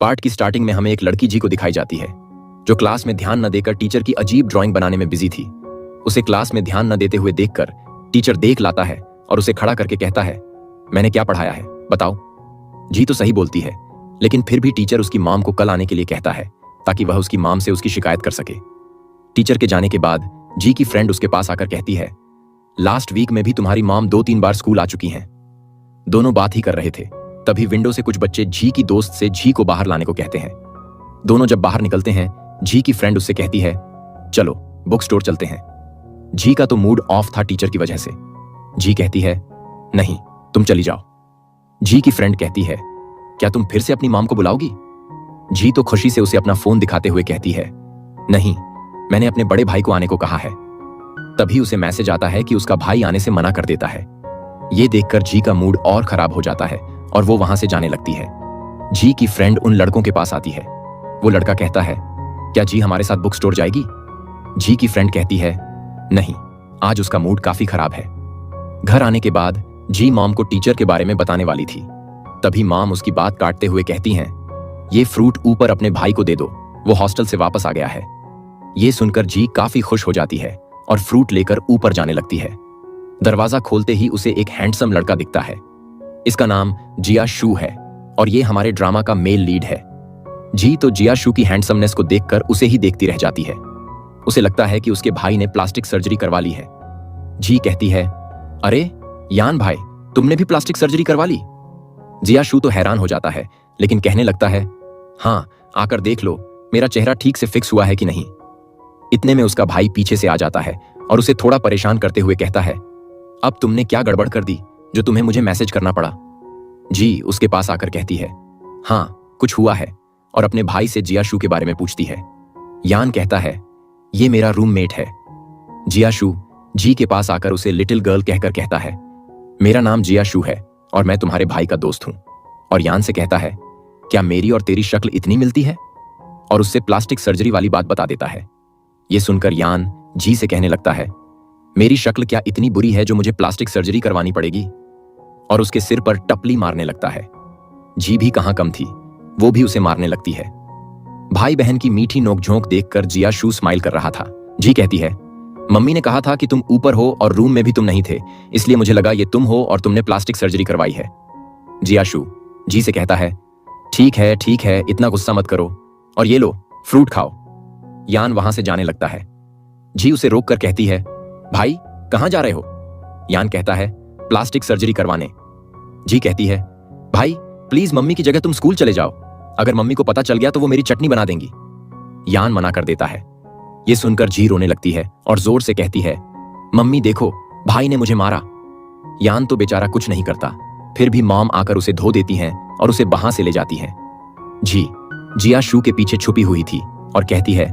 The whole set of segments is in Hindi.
पार्ट की स्टार्टिंग में हमें एक लड़की जी को दिखाई जाती है जो क्लास में ध्यान न देकर टीचर की अजीब ड्राइंग बनाने में बिजी थी। उसे क्लास में ध्यान न देते हुए देखकर टीचर देख लाता है और उसे खड़ा करके कहता है, मैंने क्या पढ़ाया है बताओ। जी तो सही बोलती है, लेकिन फिर भी टीचर उसकी मॉम को कल आने के लिए कहता है ताकि वह उसकी मॉम से उसकी शिकायत कर सके। टीचर के जाने के बाद जी की फ्रेंड उसके पास आकर कहती है, लास्ट वीक में भी तुम्हारी मॉम 2-3 बार स्कूल आ चुकी हैं। दोनों बात ही कर रहे थे, तभी विंडो से कुछ बच्चे जी की दोस्त से जी को बाहर लाने को कहते हैं। दोनों जब बाहर निकलते हैं, जी की फ्रेंड उससे कहती है, चलो बुक स्टोर चलते हैं। जी का तो मूड ऑफ था टीचर की वजह से। जी कहती है, नहीं तुम चली जाओ। जी की फ्रेंड कहती है, क्या तुम फिर से अपनी मॉम को बुलाओगी? जी तो खुशी से उसे अपना फोन दिखाते हुए कहती है, नहीं मैंने अपने बड़े भाई को आने को कहा है। तभी उसे मैसेज आता है कि उसका भाई आने से मना कर देता है। ये देखकर जी का मूड और खराब हो जाता है और वो वहां से जाने लगती है। जी की फ्रेंड उन लड़कों के पास आती है। वो लड़का कहता है, क्या जी हमारे साथ बुक स्टोर जाएगी? जी की फ्रेंड कहती है, नहीं आज उसका मूड काफी खराब है। घर आने के बाद जी मॉम को टीचर के बारे में बताने वाली थी, तभी मॉम उसकी बात काटते हुए कहती हैं, ये फ्रूट ऊपर अपने भाई को दे दो, वो हॉस्टल से वापस आ गया है। ये सुनकर जी काफी खुश हो जाती है और फ्रूट लेकर ऊपर जाने लगती है। दरवाजा खोलते ही उसे एक हैंडसम लड़का दिखता है। इसका नाम जिया शू है और ये हमारे ड्रामा का मेल लीड है। जी तो जिया शू की हैंडसमनेस को देखकर उसे ही देखती रह जाती है। उसे लगता है कि उसके भाई ने प्लास्टिक सर्जरी करवा ली है। जी कहती है, अरे यान भाई तुमने भी प्लास्टिक सर्जरी करवा ली? जिया शू तो हैरान हो जाता है, लेकिन कहने लगता है, हाँ आकर देख लो मेरा चेहरा ठीक से फिक्स हुआ है कि नहीं। इतने में उसका भाई पीछे से आ जाता है और उसे थोड़ा परेशान करते हुए कहता है, अब तुमने क्या गड़बड़ कर दी जो तुम्हें मुझे मैसेज करना पड़ा? जी उसके पास आकर कहती है, हाँ कुछ हुआ है, और अपने भाई से जिया शू के बारे में पूछती है। यान कहता है, ये मेरा रूममेट है। जिया शू जी के पास आकर उसे लिटिल गर्ल कहकर कहता है, मेरा नाम जिया शू है और मैं तुम्हारे भाई का दोस्त हूं। और यान से कहता है, क्या मेरी और तेरी शक्ल इतनी मिलती है? और उससे प्लास्टिक सर्जरी वाली बात बता देता है। यह सुनकर यान जी से कहने लगता है, मेरी शक्ल क्या इतनी बुरी है जो मुझे प्लास्टिक सर्जरी करवानी पड़ेगी? और उसके सिर पर टपली मारने लगता है। जी भी कहां कम थी, वो भी उसे मारने लगती है। भाई बहन की मीठी नोकझोंक देखकर जिया शू स्माइल कर रहा था। जी कहती है, मम्मी ने कहा था कि तुम ऊपर हो और रूम में भी तुम नहीं थे, इसलिए मुझे लगा ये तुम हो और तुमने प्लास्टिक सर्जरी करवाई है। जिया शू जी से कहता है, ठीक है इतना गुस्सा मत करो और ये लो फ्रूट खाओ। यान वहां से जाने लगता है। जी उसे रोक कर कहती है, भाई कहां जा रहे हो? यान कहता है, प्लास्टिक सर्जरी करवाने। जी कहती है, भाई प्लीज मम्मी की जगह तुम स्कूल चले जाओ, अगर मम्मी को पता चल गया तो वो मेरी चटनी बना देंगी। यान मना कर देता है। ये सुनकर जी रोने लगती है और जोर से कहती है, मम्मी देखो भाई ने मुझे मारा। यान तो बेचारा कुछ नहीं करता, फिर भी मॉम आकर उसे धो देती हैं और उसे वहां से ले जाती हैं। जी जिया शू के पीछे छुपी हुई थी और कहती है,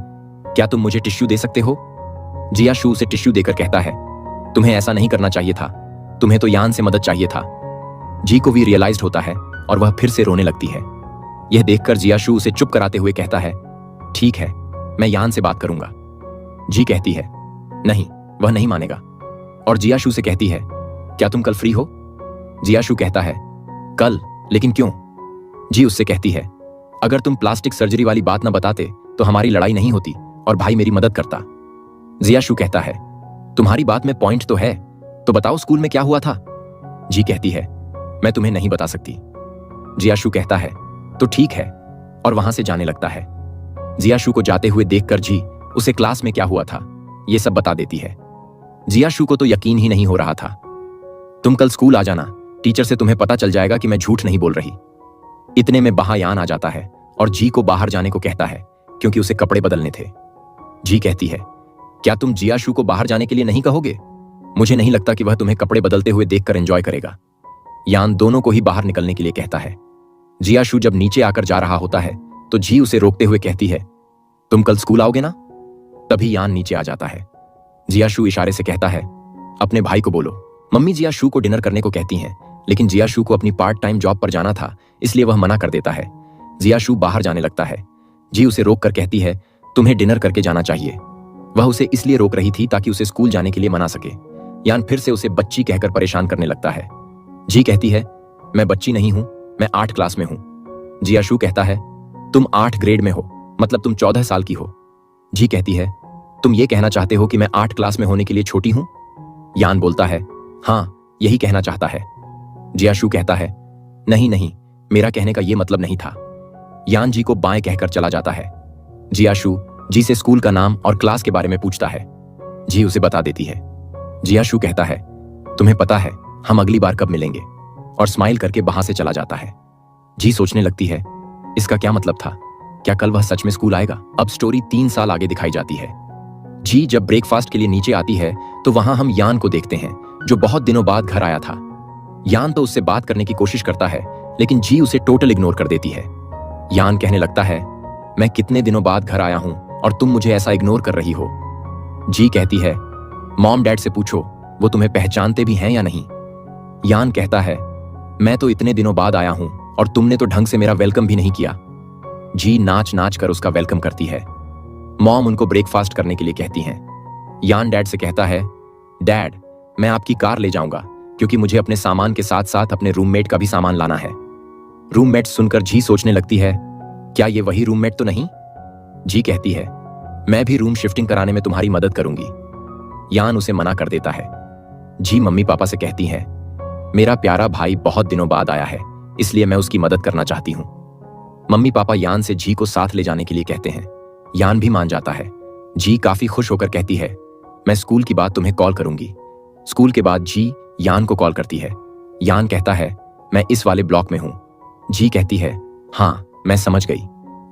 क्या तुम मुझे टिश्यू दे सकते हो? जिया शू उसे टिश्यू देकर कहता है, तुम्हें ऐसा नहीं करना चाहिए था, तुम्हें तो यान से मदद चाहिए था। जी को भी रियलाइज्ड होता है और वह फिर से रोने लगती है। यह देखकर जिया शू उसे चुप कराते हुए कहता है, ठीक है मैं यान से बात करूंगा। जी कहती है, नहीं वह नहीं मानेगा, और जिया शू से कहती है, क्या तुम कल फ्री हो? जिया शू कहता है, कल? लेकिन क्यों? जी उससे कहती है, अगर तुम प्लास्टिक सर्जरी वाली बात ना बताते तो हमारी लड़ाई नहीं होती और भाई मेरी मदद करता। जिया शू कहता है, तुम्हारी बात में पॉइंट तो है, तो बताओ स्कूल में क्या हुआ था? जी कहती है, मैं तुम्हें नहीं बता सकती। जिया शू कहता है, तो ठीक है, और वहां से जाने लगता है। जिया शू को जाते हुए देखकर जी उसे क्लास में क्या हुआ था ये सब बता देती है। जिया शू को तो यकीन ही नहीं हो रहा था। तुम कल स्कूल आ जाना, टीचर से तुम्हें पता चल जाएगा कि मैं झूठ नहीं बोल रही। इतने में वहां यान आ जाता है और जी को बाहर जाने को कहता है क्योंकि उसे कपड़े बदलने थे। जी कहती है, क्या तुम जिया शू को बाहर जाने के लिए नहीं कहोगे? मुझे नहीं लगता कि वह तुम्हें कपड़े बदलते हुए देखकर एंजॉय करेगा। यान दोनों को ही बाहर निकलने के लिए कहता है। जिया शू जब नीचे आकर जा रहा होता है तो जी उसे रोकते हुए कहती है, तुम कल स्कूल आओगे ना? तभी यान नीचे आ जाता है। जिया शू इशारे से कहता है, अपने भाई को बोलो। मम्मी जिया शू को डिनर करने को कहती हैं, लेकिन जिया शू को अपनी पार्ट टाइम जॉब पर जाना था, इसलिए वह मना कर देता है। जिया शू बाहर जाने लगता है। जी उसे रोक कर कहती है, तुम्हें डिनर करके जाना चाहिए। वह उसे इसलिए रोक रही थी ताकि उसे स्कूल जाने के लिए मना सके। यान फिर से उसे बच्ची कहकर परेशान करने लगता है। जी कहती है, मैं बच्ची नहीं हूं, मैं 8 क्लास में हूं। जिया शू कहता है, तुम 8 ग्रेड में हो, मतलब तुम 14 साल की हो। जी कहती है, तुम ये कहना चाहते हो कि मैं 8 क्लास में होने के लिए छोटी हूं? यान बोलता है, हाँ, यही कहना चाहता है। जियाशु कहता है, नहीं नहीं, मेरा कहने का ये मतलब नहीं था। यान जी को बाएं कहकर चला जाता है। जियाशु जी से स्कूल का नाम और क्लास के बारे में पूछता है। जी उसे बता देती है। जियाशु कहता है, तुम्हें पता है हम अगली बार कब मिलेंगे, और स्माइल करके वहां से चला जाता है। जी सोचने लगती है, इसका क्या मतलब था? क्या कल वह सच में स्कूल आएगा? अब स्टोरी 3 साल आगे दिखाई जाती है। जी जब ब्रेकफास्ट के लिए नीचे आती है तो वहां हम यान को देखते हैं, जो बहुत दिनों बाद घर आया था। यान तो उससे बात करने की कोशिश करता है, लेकिन जी उसे टोटल इग्नोर कर देती है। यान कहने लगता है, मैं कितने दिनों बाद घर आया हूं और तुम मुझे ऐसा इग्नोर कर रही हो। जी कहती है, मॉम डैड से पूछो, वो तुम्हें पहचानते भी हैं या नहीं। यान कहता है, मैं तो इतने दिनों बाद आया हूं और तुमने तो ढंग से मेरा वेलकम भी नहीं किया। जी नाच नाच कर उसका वेलकम करती है। मॉम उनको ब्रेकफास्ट करने के लिए कहती हैं। यान डैड से कहता है, डैड, मैं आपकी कार ले जाऊंगा क्योंकि मुझे अपने सामान के साथ साथ अपने रूममेट का भी सामान लाना है। रूममेट सुनकर जी सोचने लगती है, क्या ये वही रूममेट तो नहीं? जी कहती है, मैं भी रूम शिफ्टिंग कराने में तुम्हारी मदद करूंगी। यान उसे मना कर देता है। जी मम्मी पापा से कहती है, मेरा प्यारा भाई बहुत दिनों बाद आया है, इसलिए मैं उसकी मदद करना चाहती हूं। मम्मी पापा यान से जी को साथ ले जाने के लिए कहते हैं। यान भी मान जाता है। जी काफी खुश होकर कहती है, मैं स्कूल की बात तुम्हें कॉल करूंगी। स्कूल के बाद जी यान को कॉल करती है। यान कहता है, मैं इस वाले ब्लॉक में हूं। जी कहती है, हाँ मैं समझ गई।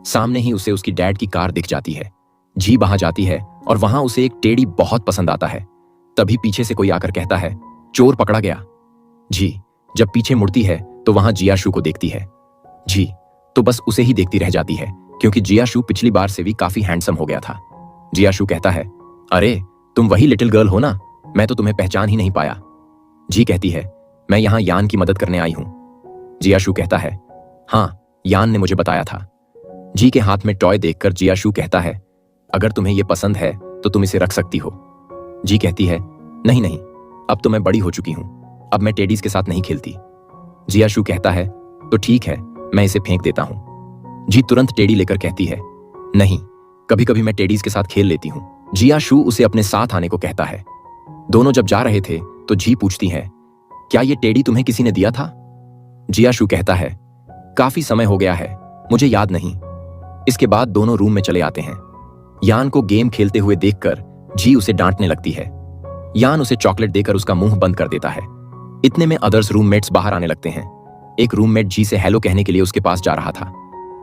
सामने ही उसे उसकी डैड की कार दिख जाती है। जी वहां जाती है और वहां उसे एक टेडी बहुत पसंद आता है। तभी पीछे से कोई आकर कहता है, चोर पकड़ा गया। जी जब पीछे मुड़ती है तो वहां जियाशु को देखती है। जी तो बस उसे ही देखती रह जाती है, क्योंकि जियाशु पिछली बार से भी काफी हैंडसम हो गया था। जियाशु कहता है, अरे तुम वही लिटिल गर्ल हो ना, मैं तो तुम्हें पहचान ही नहीं पाया। जी कहती है, मैं यहां यान की मदद करने आई हूं। जियाशु कहता है, हाँ यान ने मुझे बताया था। जी के हाथ में टॉय देखकर जियाशु कहता है, अगर तुम्हें यह पसंद है तो तुम इसे रख सकती हो। जी कहती है, नहीं नहीं, अब तो मैं बड़ी हो चुकी हूं, अब मैं टेडीज के साथ नहीं खेलती। जियाशु कहता है, तो ठीक है, मैं इसे फेंक देता हूं। जी तुरंत टेडी लेकर कहती है, नहीं, कभी कभी मैं टेडीज के साथ खेल लेती हूं। जियाशु उसे अपने साथ आने को कहता है। दोनों जब जा रहे थे तो जी पूछती है, क्या ये टेडी तुम्हें किसी ने दिया था? जियाशु कहता है, काफी समय हो गया है, मुझे याद नहीं। इसके बाद दोनों रूम में चले आते हैं। यान को गेम खेलते हुए देखकर जी उसे डांटने लगती है। यान उसे चॉकलेट देकर उसका मुंह बंद कर देता है। इतने में अदर्स रूममेट्स बाहर आने लगते हैं। एक रूममेट जी से हेलो कहने के लिए उसके पास जा रहा था।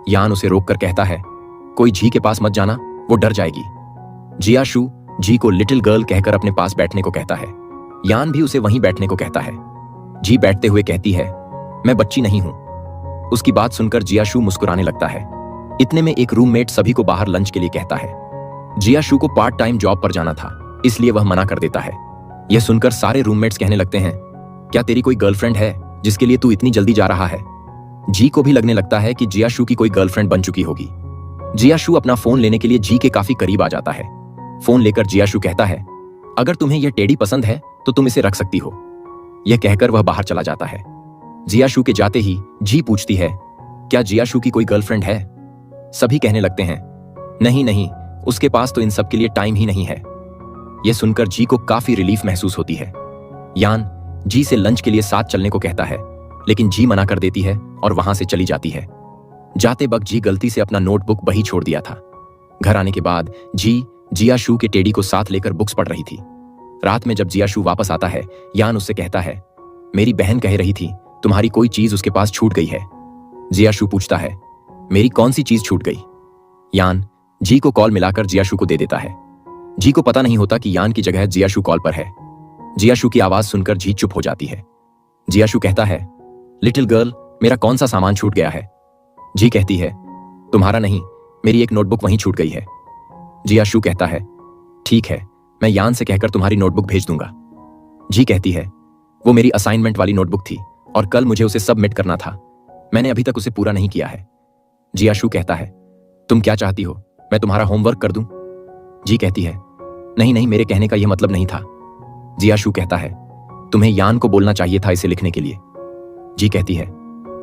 यान उसे रोककर कहता है, कोई जी के पास मत जाना, वो डर जाएगी। जियाशु जी को लिटिल गर्ल कहकर अपने पास बैठने को कहता है। यान भी उसे वहीं बैठने को कहता है। जी बैठते हुए कहती है, मैं बच्ची नहीं हूं। उसकी बात सुनकर जियाशु मुस्कुराने लगता है। इतने में एक रूममेट सभी को बाहर लंच के लिए कहता है। जियाशु को पार्ट टाइम जॉब पर जाना था, इसलिए वह मना कर देता है। यह सुनकर सारे रूममेट्स कहने लगते हैं, क्या तेरी कोई गर्लफ्रेंड है जिसके लिए तू इतनी जल्दी जा रहा है? जी को भी लगने लगता है कि जियाशु की कोई गर्लफ्रेंड बन चुकी होगी। जियाशु अपना फोन लेने के लिए जी के काफी करीब आ जाता है। फोन लेकर जियाशु कहता है, अगर तुम्हें यह टेडी पसंद है तो तुम इसे रख सकती हो। यह कहकर वह बाहर चला जाता है। जियाशु के जाते ही जी पूछती है, क्या जियाशु की कोई गर्लफ्रेंड है? सभी कहने लगते हैं, नहीं नहीं, उसके पास तो इन सब के लिए टाइम ही नहीं है। यह सुनकर जी को काफी रिलीफ महसूस होती है। यान जी से लंच के लिए साथ चलने को कहता है, लेकिन जी मना कर देती है और वहां से चली जाती है। जाते वक्त जी गलती से अपना नोटबुक वहीं छोड़ दिया था। घर आने के बाद जी जियाशु के टेडी को साथ लेकर बुक्स पढ़ रही थी। रात में जब जियाशु वापस आता है, यान उससे कहता है, मेरी बहन कह रही थी तुम्हारी कोई चीज उसके पास छूट गई है। जियाशु पूछता है, मेरी कौन सी चीज छूट गई? यान जी को कॉल मिलाकर जियाशु को दे देता है। जी को पता नहीं होता कि यान की जगह जियाशु कॉल पर है। जियाशु की आवाज सुनकर जी चुप हो जाती है। जियाशु कहता है, लिटिल गर्ल, मेरा कौन सा सामान छूट गया है? जी कहती है, तुम्हारा नहीं, मेरी एक नोटबुक वहीं छूट गई है। जियाशु कहता है, ठीक है, मैं यान से कहकर तुम्हारी नोटबुक भेज दूंगा। जी कहती है, वो मेरी असाइनमेंट वाली नोटबुक थी और कल मुझे उसे सबमिट करना था, मैंने अभी तक उसे पूरा नहीं किया है। जियाशु कहता है, तुम क्या चाहती हो, मैं तुम्हारा होमवर्क कर दूं? जी कहती है, नहीं नहीं, मेरे कहने का यह मतलब नहीं था। जियाशु कहता है, तुम्हें यान को बोलना चाहिए था इसे लिखने के लिए। जी कहती है,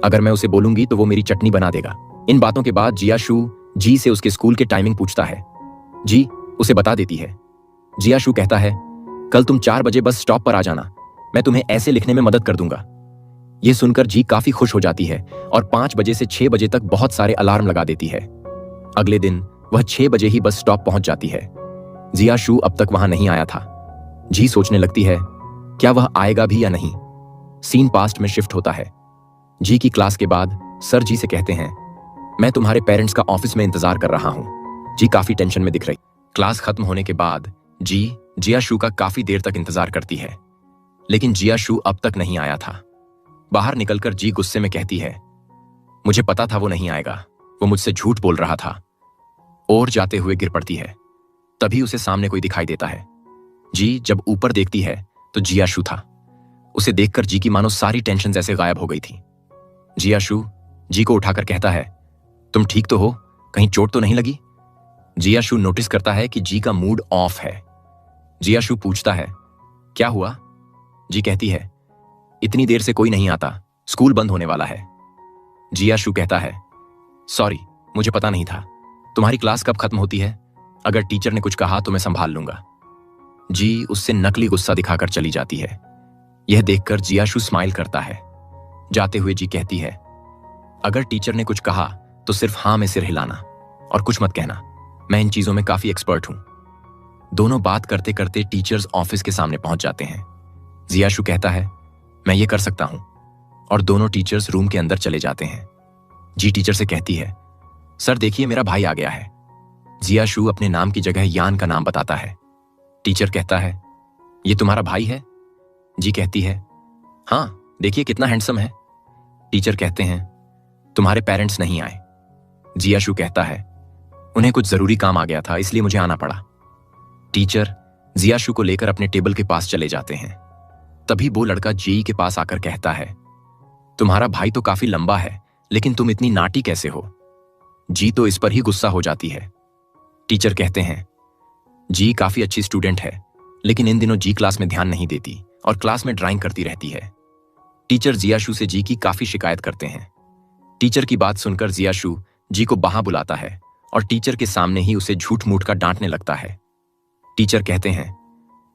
अगर मैं उसे बोलूंगी तो वो मेरी चटनी बना देगा। इन बातों के बाद जियाशु जी से उसके स्कूल के टाइमिंग पूछता है। जी उसे बता देती है। जियाशु कहता है, कल तुम 4 बजे बस स्टॉप पर आ जाना, मैं तुम्हें ऐसे लिखने में मदद कर दूंगा। यह सुनकर जी काफी खुश हो जाती है और 5 बजे से 6 बजे तक बहुत सारे अलार्म लगा देती है। अगले दिन वह 6 बजे ही बस स्टॉप पहुंच जाती है। जियाशु अब तक वहां नहीं आया था। जी सोचने लगती है, क्या वह आएगा भी या नहीं। सीन पास्ट में शिफ्ट होता है। जी की क्लास के बाद सर जी से कहते हैं, मैं तुम्हारे पेरेंट्स का ऑफिस में इंतजार कर रहा हूं। जी काफी टेंशन में दिख रही। क्लास खत्म होने के बाद जी जियाशु का काफी देर तक इंतजार करती है, लेकिन जियाशु अब तक नहीं आया था। बाहर निकलकर जी गुस्से में कहती है, मुझे पता था वो नहीं आएगा, वो मुझसे झूठ बोल रहा था। और जाते हुए गिर पड़ती है। तभी उसे सामने कोई दिखाई देता है। जी जब ऊपर देखती है तो जियाशु था। उसे देखकर जी की मानो सारी टेंशन जैसे गायब हो गई थी। जियाशु जी को उठाकर कहता है, तुम ठीक तो हो, कहीं चोट तो नहीं लगी। जियाशु नोटिस करता है कि जी का मूड ऑफ है। जियाशु पूछता है, क्या हुआ। जी कहती है, इतनी देर से कोई नहीं आता, स्कूल बंद होने वाला है। जियाशु कहता है, सॉरी मुझे पता नहीं था। तुम्हारी क्लास कब खत्म होती है। अगर टीचर ने कुछ कहा तो मैं संभाल लूंगा। जी उससे नकली गुस्सा दिखाकर चली जाती है। यह देखकर जियाशु स्माइल करता है। जाते हुए जी कहती है, अगर टीचर ने कुछ कहा तो सिर्फ हाँ में सिर हिलाना और कुछ मत कहना, मैं इन चीजों में काफी एक्सपर्ट हूं। दोनों बात करते करते टीचर्स ऑफिस के सामने पहुंच जाते हैं। जियाशु कहता है, मैं ये कर सकता हूं, और दोनों टीचर्स रूम के अंदर चले जाते हैं। जी टीचर से कहती है, सर देखिए मेरा भाई आ गया है। जियाशु अपने नाम की जगह यान का नाम बताता है। टीचर कहता है, ये तुम्हारा भाई है। जी कहती है, हाँ देखिए कितना हैंडसम है। टीचर कहते हैं, तुम्हारे पेरेंट्स नहीं आए। जियाशु कहता है, उन्हें कुछ जरूरी काम आ गया था इसलिए मुझे आना पड़ा। टीचर जियाशु को लेकर अपने टेबल के पास चले जाते हैं। तभी वो लड़का जी के पास आकर कहता है, तुम्हारा भाई तो काफी लंबा है, लेकिन तुम इतनी नाटी कैसे हो। जी तो इस पर ही गुस्सा हो जाती है। टीचर कहते हैं, जी काफी अच्छी स्टूडेंट है, लेकिन इन दिनों जी क्लास में ध्यान नहीं देती और क्लास में ड्राइंग करती रहती है। टीचर जियाशु से जी की काफी शिकायत करते हैं। टीचर की बात सुनकर जियाशु जी को बाहर बुलाता है और टीचर के सामने ही उसे झूठ मूठ का डांटने लगता है। टीचर कहते हैं,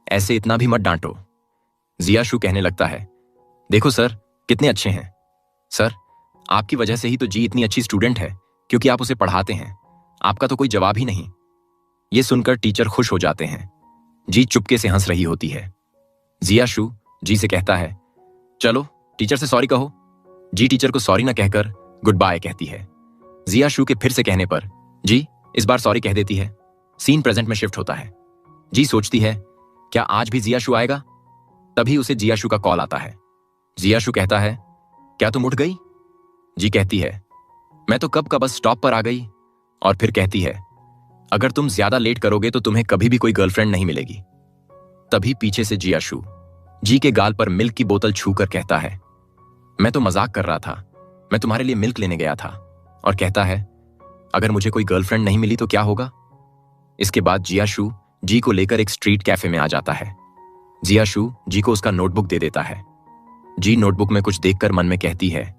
ऐसे इतना भी मत डांटो। जियाशु कहने लगता है, देखो सर कितने अच्छे हैं। सर आपकी वजह से ही तो जी इतनी अच्छी स्टूडेंट है, क्योंकि आप उसे पढ़ाते हैं। आपका तो कोई जवाब ही नहीं। ये सुनकर टीचर खुश हो जाते हैं। जी चुपके से हंस रही होती है। जियाशु जी से कहता है, चलो टीचर से सॉरी कहो। जी टीचर को सॉरी ना कहकर गुड बाय कहती है। जियाशु के फिर से कहने पर जी इस बार सॉरी कह देती है। सीन प्रेजेंट में शिफ्ट होता है। जी सोचती है, क्या आज भी जियाशु आएगा। तभी उसे जियाशु का कॉल आता है। जियाशु कहता है, क्या तुम उठ गई। जी कहती है, मैं तो कब का बस स्टॉप पर आ गई। और फिर कहती है, अगर तुम ज्यादा लेट करोगे तो तुम्हें कभी भी कोई गर्लफ्रेंड नहीं मिलेगी। तभी पीछे से जियाशु जी के गाल पर मिल्क की बोतल छूकर कहता है, मैं तो मजाक कर रहा था, मैं तुम्हारे लिए मिल्क लेने गया था। और कहता है, अगर मुझे कोई गर्लफ्रेंड नहीं मिली तो क्या होगा। इसके बाद जियाशु जी को लेकर एक स्ट्रीट कैफे में आ जाता है। जियाशु जी को उसका नोटबुक दे देता है। जी नोटबुक में कुछ देखकर मन में कहती है,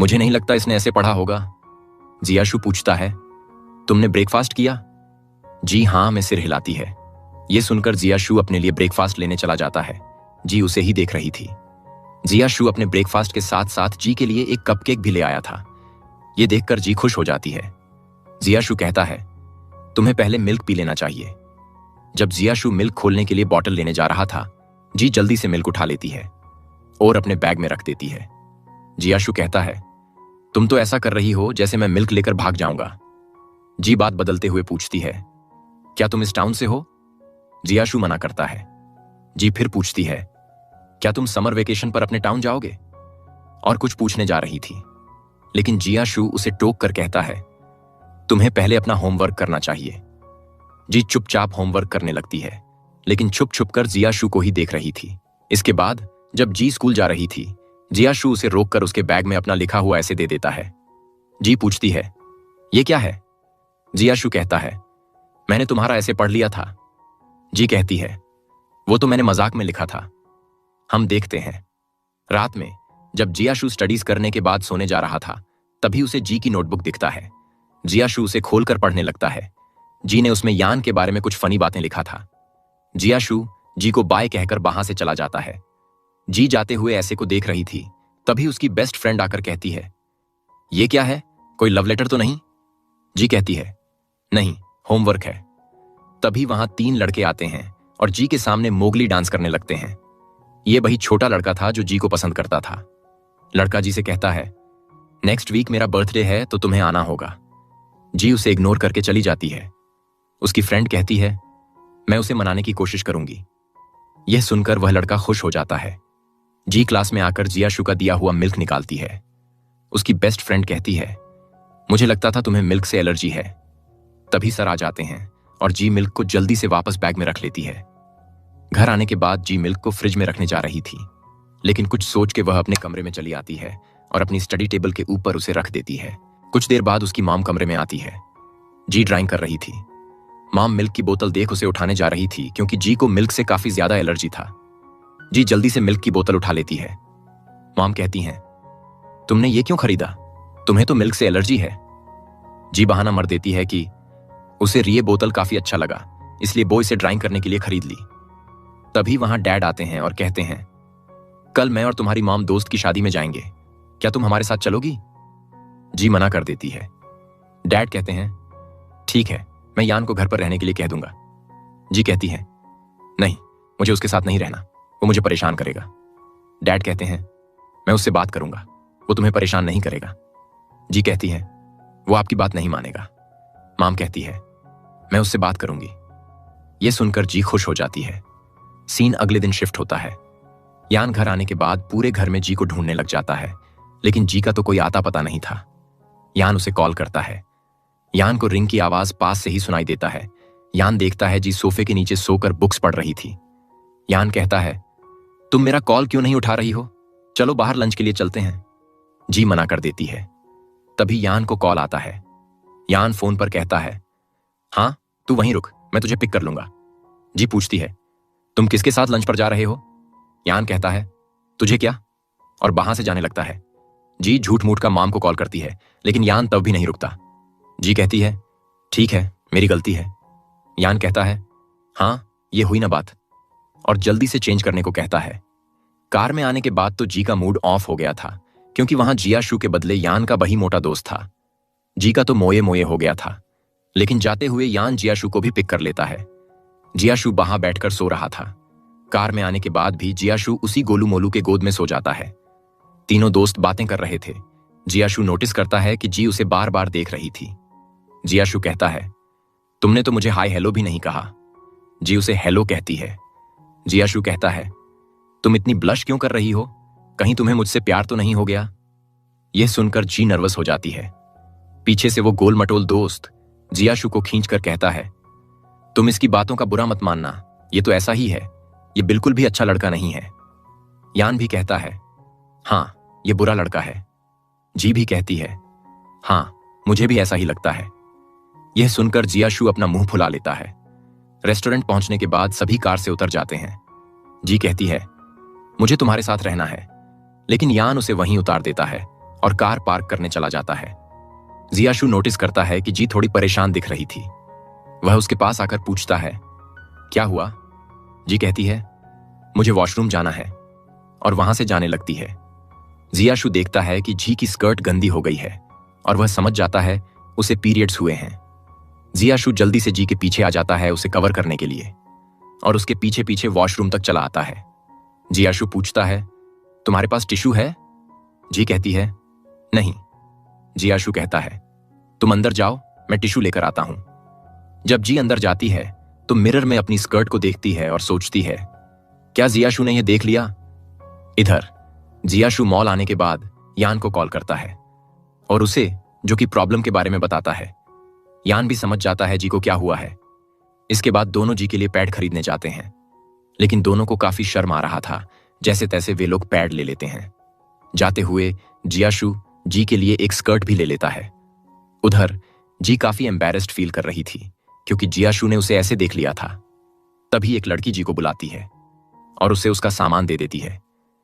मुझे नहीं लगता इसने ऐसे पढ़ा होगा। जियाशु पूछता है, तुमने ब्रेकफास्ट किया। जी हाँ में सिर हिलाती है। यह सुनकर जियाशु अपने लिए ब्रेकफास्ट लेने चला जाता है। जी उसे ही देख रही थी। जियाशु अपने ब्रेकफास्ट के साथ साथ जी के लिए एक कपकेक भी ले आया था। यह देखकर जी खुश हो जाती है। जियाशु कहता है, तुम्हें पहले मिल्क पी लेना चाहिए। जब जियाशु मिल्क खोलने के लिए बॉटल लेने जा रहा था, जी जल्दी से मिल्क उठा लेती है और अपने बैग में रख देती है। जियाशु कहता है, तुम तो ऐसा कर रही हो जैसे मैं मिल्क लेकर भाग जाऊंगा। जी बात बदलते हुए पूछती है, क्या तुम इस टाउन से हो। जियाशु मना करता है। जी फिर पूछती है, क्या तुम समर वेकेशन पर अपने टाउन जाओगे। और कुछ पूछने जा रही थी, लेकिन जियाशु उसे टोक कर कहता है, तुम्हें पहले अपना होमवर्क करना चाहिए। जी चुपचाप होमवर्क करने लगती है, लेकिन छुप छुप कर जियाशु को ही देख रही थी। इसके बाद जब जी स्कूल जा रही थी, जियाशु उसे रोककर उसके बैग में अपना लिखा हुआ ऐसे दे देता है। जी पूछती है, ये क्या है। जियाशु कहता है, मैंने तुम्हारा ऐसे पढ़ लिया था। जी कहती है, वो तो मैंने मजाक में लिखा था। हम देखते हैं। रात में जब जियाशु स्टडीज करने के बाद सोने जा रहा था, तभी उसे जी की नोटबुक दिखता है। जियाशु उसे खोलकर पढ़ने लगता है। जी ने उसमें यान के बारे में कुछ फनी बातें लिखा था। जियाशु जी को बाय कहकर वहां से चला जाता है। जी जाते हुए ऐसे को देख रही थी, तभी उसकी बेस्ट फ्रेंड आकर कहती है, ये क्या है, कोई लव लेटर तो नहीं? जी कहती है, नहीं, होमवर्क है। तभी वहां 3 लड़के आते हैं और जी के सामने मोगली डांस करने लगते हैं। ये वही छोटा लड़का था जो जी को पसंद करता था। लड़का जी से कहता है, नेक्स्ट वीक मेरा बर्थडे है तो तुम्हें आना होगा। जी उसे इग्नोर करके चली जाती है। उसकी फ्रेंड कहती है, मैं उसे मनाने की कोशिश करूंगी। यह सुनकर वह लड़का खुश हो जाता है। जी क्लास में आकर जियाशु का दिया हुआ मिल्क निकालती है। उसकी बेस्ट फ्रेंड कहती है, मुझे लगता था तुम्हें मिल्क से एलर्जी है। तभी सर आ जाते हैं और जी मिल्क को जल्दी से वापस बैग में रख लेती है। घर आने के बाद जी मिल्क को फ्रिज में रखने जा रही थी, लेकिन कुछ सोच के वह अपने कमरे में चली आती है और अपनी स्टडी टेबल के ऊपर उसे रख देती है। कुछ देर बाद उसकी मॉम कमरे में आती है। जी ड्राइंग कर रही थी। मॉम मिल्क की बोतल देख उसे उठाने जा रही थी क्योंकि जी को मिल्क से काफी ज्यादा एलर्जी था। जी जल्दी से मिल्क की बोतल उठा लेती है। मॉम कहती हैं, तुमने ये क्यों खरीदा? तुम्हें तो मिल्क से एलर्जी है। जी बहाना मार देती है कि उसे ये बोतल काफी अच्छा लगा, इसलिए वो इसे ड्राइंग करने के लिए खरीद ली। तभी वहां डैड आते हैं और कहते हैं, कल मैं और तुम्हारी मॉम दोस्त की शादी में जाएंगे, क्या तुम हमारे साथ चलोगी? जी मना कर देती है। डैड कहते हैं, ठीक है, मैं यान को घर पर रहने के लिए कह दूंगा। जी कहती है, नहीं, मुझे उसके साथ नहीं रहना, वो मुझे परेशान करेगा। डैड कहते हैं, मैं उससे बात करूंगा, वो तुम्हें परेशान नहीं करेगा। जी कहती है, वो आपकी बात नहीं मानेगा। मॉम कहती है, मैं उससे बात करूंगी। यह सुनकर जी खुश हो जाती है। सीन अगले दिन शिफ्ट होता है। यान घर आने के बाद पूरे घर में जी को ढूंढने लग जाता है, लेकिन जी का तो कोई आता पता नहीं था। यान उसे कॉल करता है। यान को रिंग की आवाज पास से ही सुनाई देता है। यान देखता है जी सोफे के नीचे सोकर बुक्स पढ़ रही थी। यान कहता है, तुम मेरा कॉल क्यों नहीं उठा रही हो? चलो बाहर लंच के लिए चलते हैं। जी मना कर देती है। तभी यान को कॉल आता है। यान फोन पर कहता है, हाँ, तू वहीं रुक, मैं तुझे पिक कर लूंगा। जी पूछती है, तुम किसके साथ लंच पर जा रहे हो? यान कहता है, तुझे क्या? और वहां से जाने लगता है। जी झूठ मूठ का मॉम को कॉल करती है, लेकिन यान तब भी नहीं रुकता। जी कहती है, ठीक है, मेरी गलती है। यान कहता है, हाँ, ये हुई ना बात, और जल्दी से चेंज करने को कहता है। कार में आने के बाद तो जी का मूड ऑफ हो गया था, क्योंकि वहां जियाशु के बदले यान का वही मोटा दोस्त था। जी का तो मोये मोये हो गया था, लेकिन जाते हुए यान जियाशु को भी पिक कर लेता है। जियाशु वहां बैठकर सो रहा था। कार में आने के बाद भी जियाशु उसी गोलू मोलू के गोद में सो जाता है। तीनों दोस्त बातें कर रहे थे। जियाशु नोटिस करता है कि जी उसे बार बार देख रही थी। जियाशु कहता है, तुमने तो मुझे हाय हेलो भी नहीं कहा। जी उसे हेलो कहती है। जियाशु कहता है, तुम इतनी ब्लश क्यों कर रही हो? कहीं तुम्हें मुझसे प्यार तो नहीं हो गया? यह सुनकर जी नर्वस हो जाती है। पीछे से वो गोल मटोल दोस्त जियाशु को खींचकर कहता है, तुम इसकी बातों का बुरा मत मानना, ये तो ऐसा ही है, ये बिल्कुल भी अच्छा लड़का नहीं है। यान भी कहता है, हाँ, ये बुरा लड़का है। जी भी कहती है, हाँ, मुझे भी ऐसा ही लगता है। यह सुनकर जियाशु अपना मुंह फुला लेता है। रेस्टोरेंट पहुंचने के बाद सभी कार से उतर जाते हैं। जी कहती है, मुझे तुम्हारे साथ रहना है, लेकिन यान उसे वहीं उतार देता है और कार पार्क करने चला जाता है। जियाशु नोटिस करता है कि जी थोड़ी परेशान दिख रही थी। वह उसके पास आकर पूछता है, क्या हुआ? जी कहती है, मुझे वॉशरूम जाना है, और वहां से जाने लगती है। जियाशु देखता है कि जी की स्कर्ट गंदी हो गई है और वह समझ जाता है उसे पीरियड्स हुए हैं। जियाशु जल्दी से जी के पीछे आ जाता है उसे कवर करने के लिए, और उसके पीछे पीछे वॉशरूम तक चला आता है। जियाशु पूछता है, तुम्हारे पास टिश्यू है? जी कहती है, नहीं। जियाशु कहता है, तुम अंदर जाओ, मैं टिश्यू लेकर आता हूं। जब जी अंदर जाती है तो मिरर में अपनी स्कर्ट को देखती है और सोचती है, क्या जियाशु ने यह देख लिया? इधर जियाशु मॉल आने के बाद यान को कॉल करता है और उसे जो कि प्रॉब्लम के बारे में बताता है। यान भी समझ जाता है जी को क्या हुआ है। इसके बाद दोनों जी के लिए पैड खरीदने जाते हैं, लेकिन दोनों को काफी शर्म आ रहा था। जैसे तैसे वे लोग पैड ले लेते हैं। जाते हुए जियाशु जी के लिए एक स्कर्ट भी ले लेता है। उधर जी काफी एम्बैरेस्ड फील कर रही थी, क्योंकि जियाशु ने उसे ऐसे देख लिया था। तभी एक लड़की जी को बुलाती है और उसे उसका सामान दे देती है।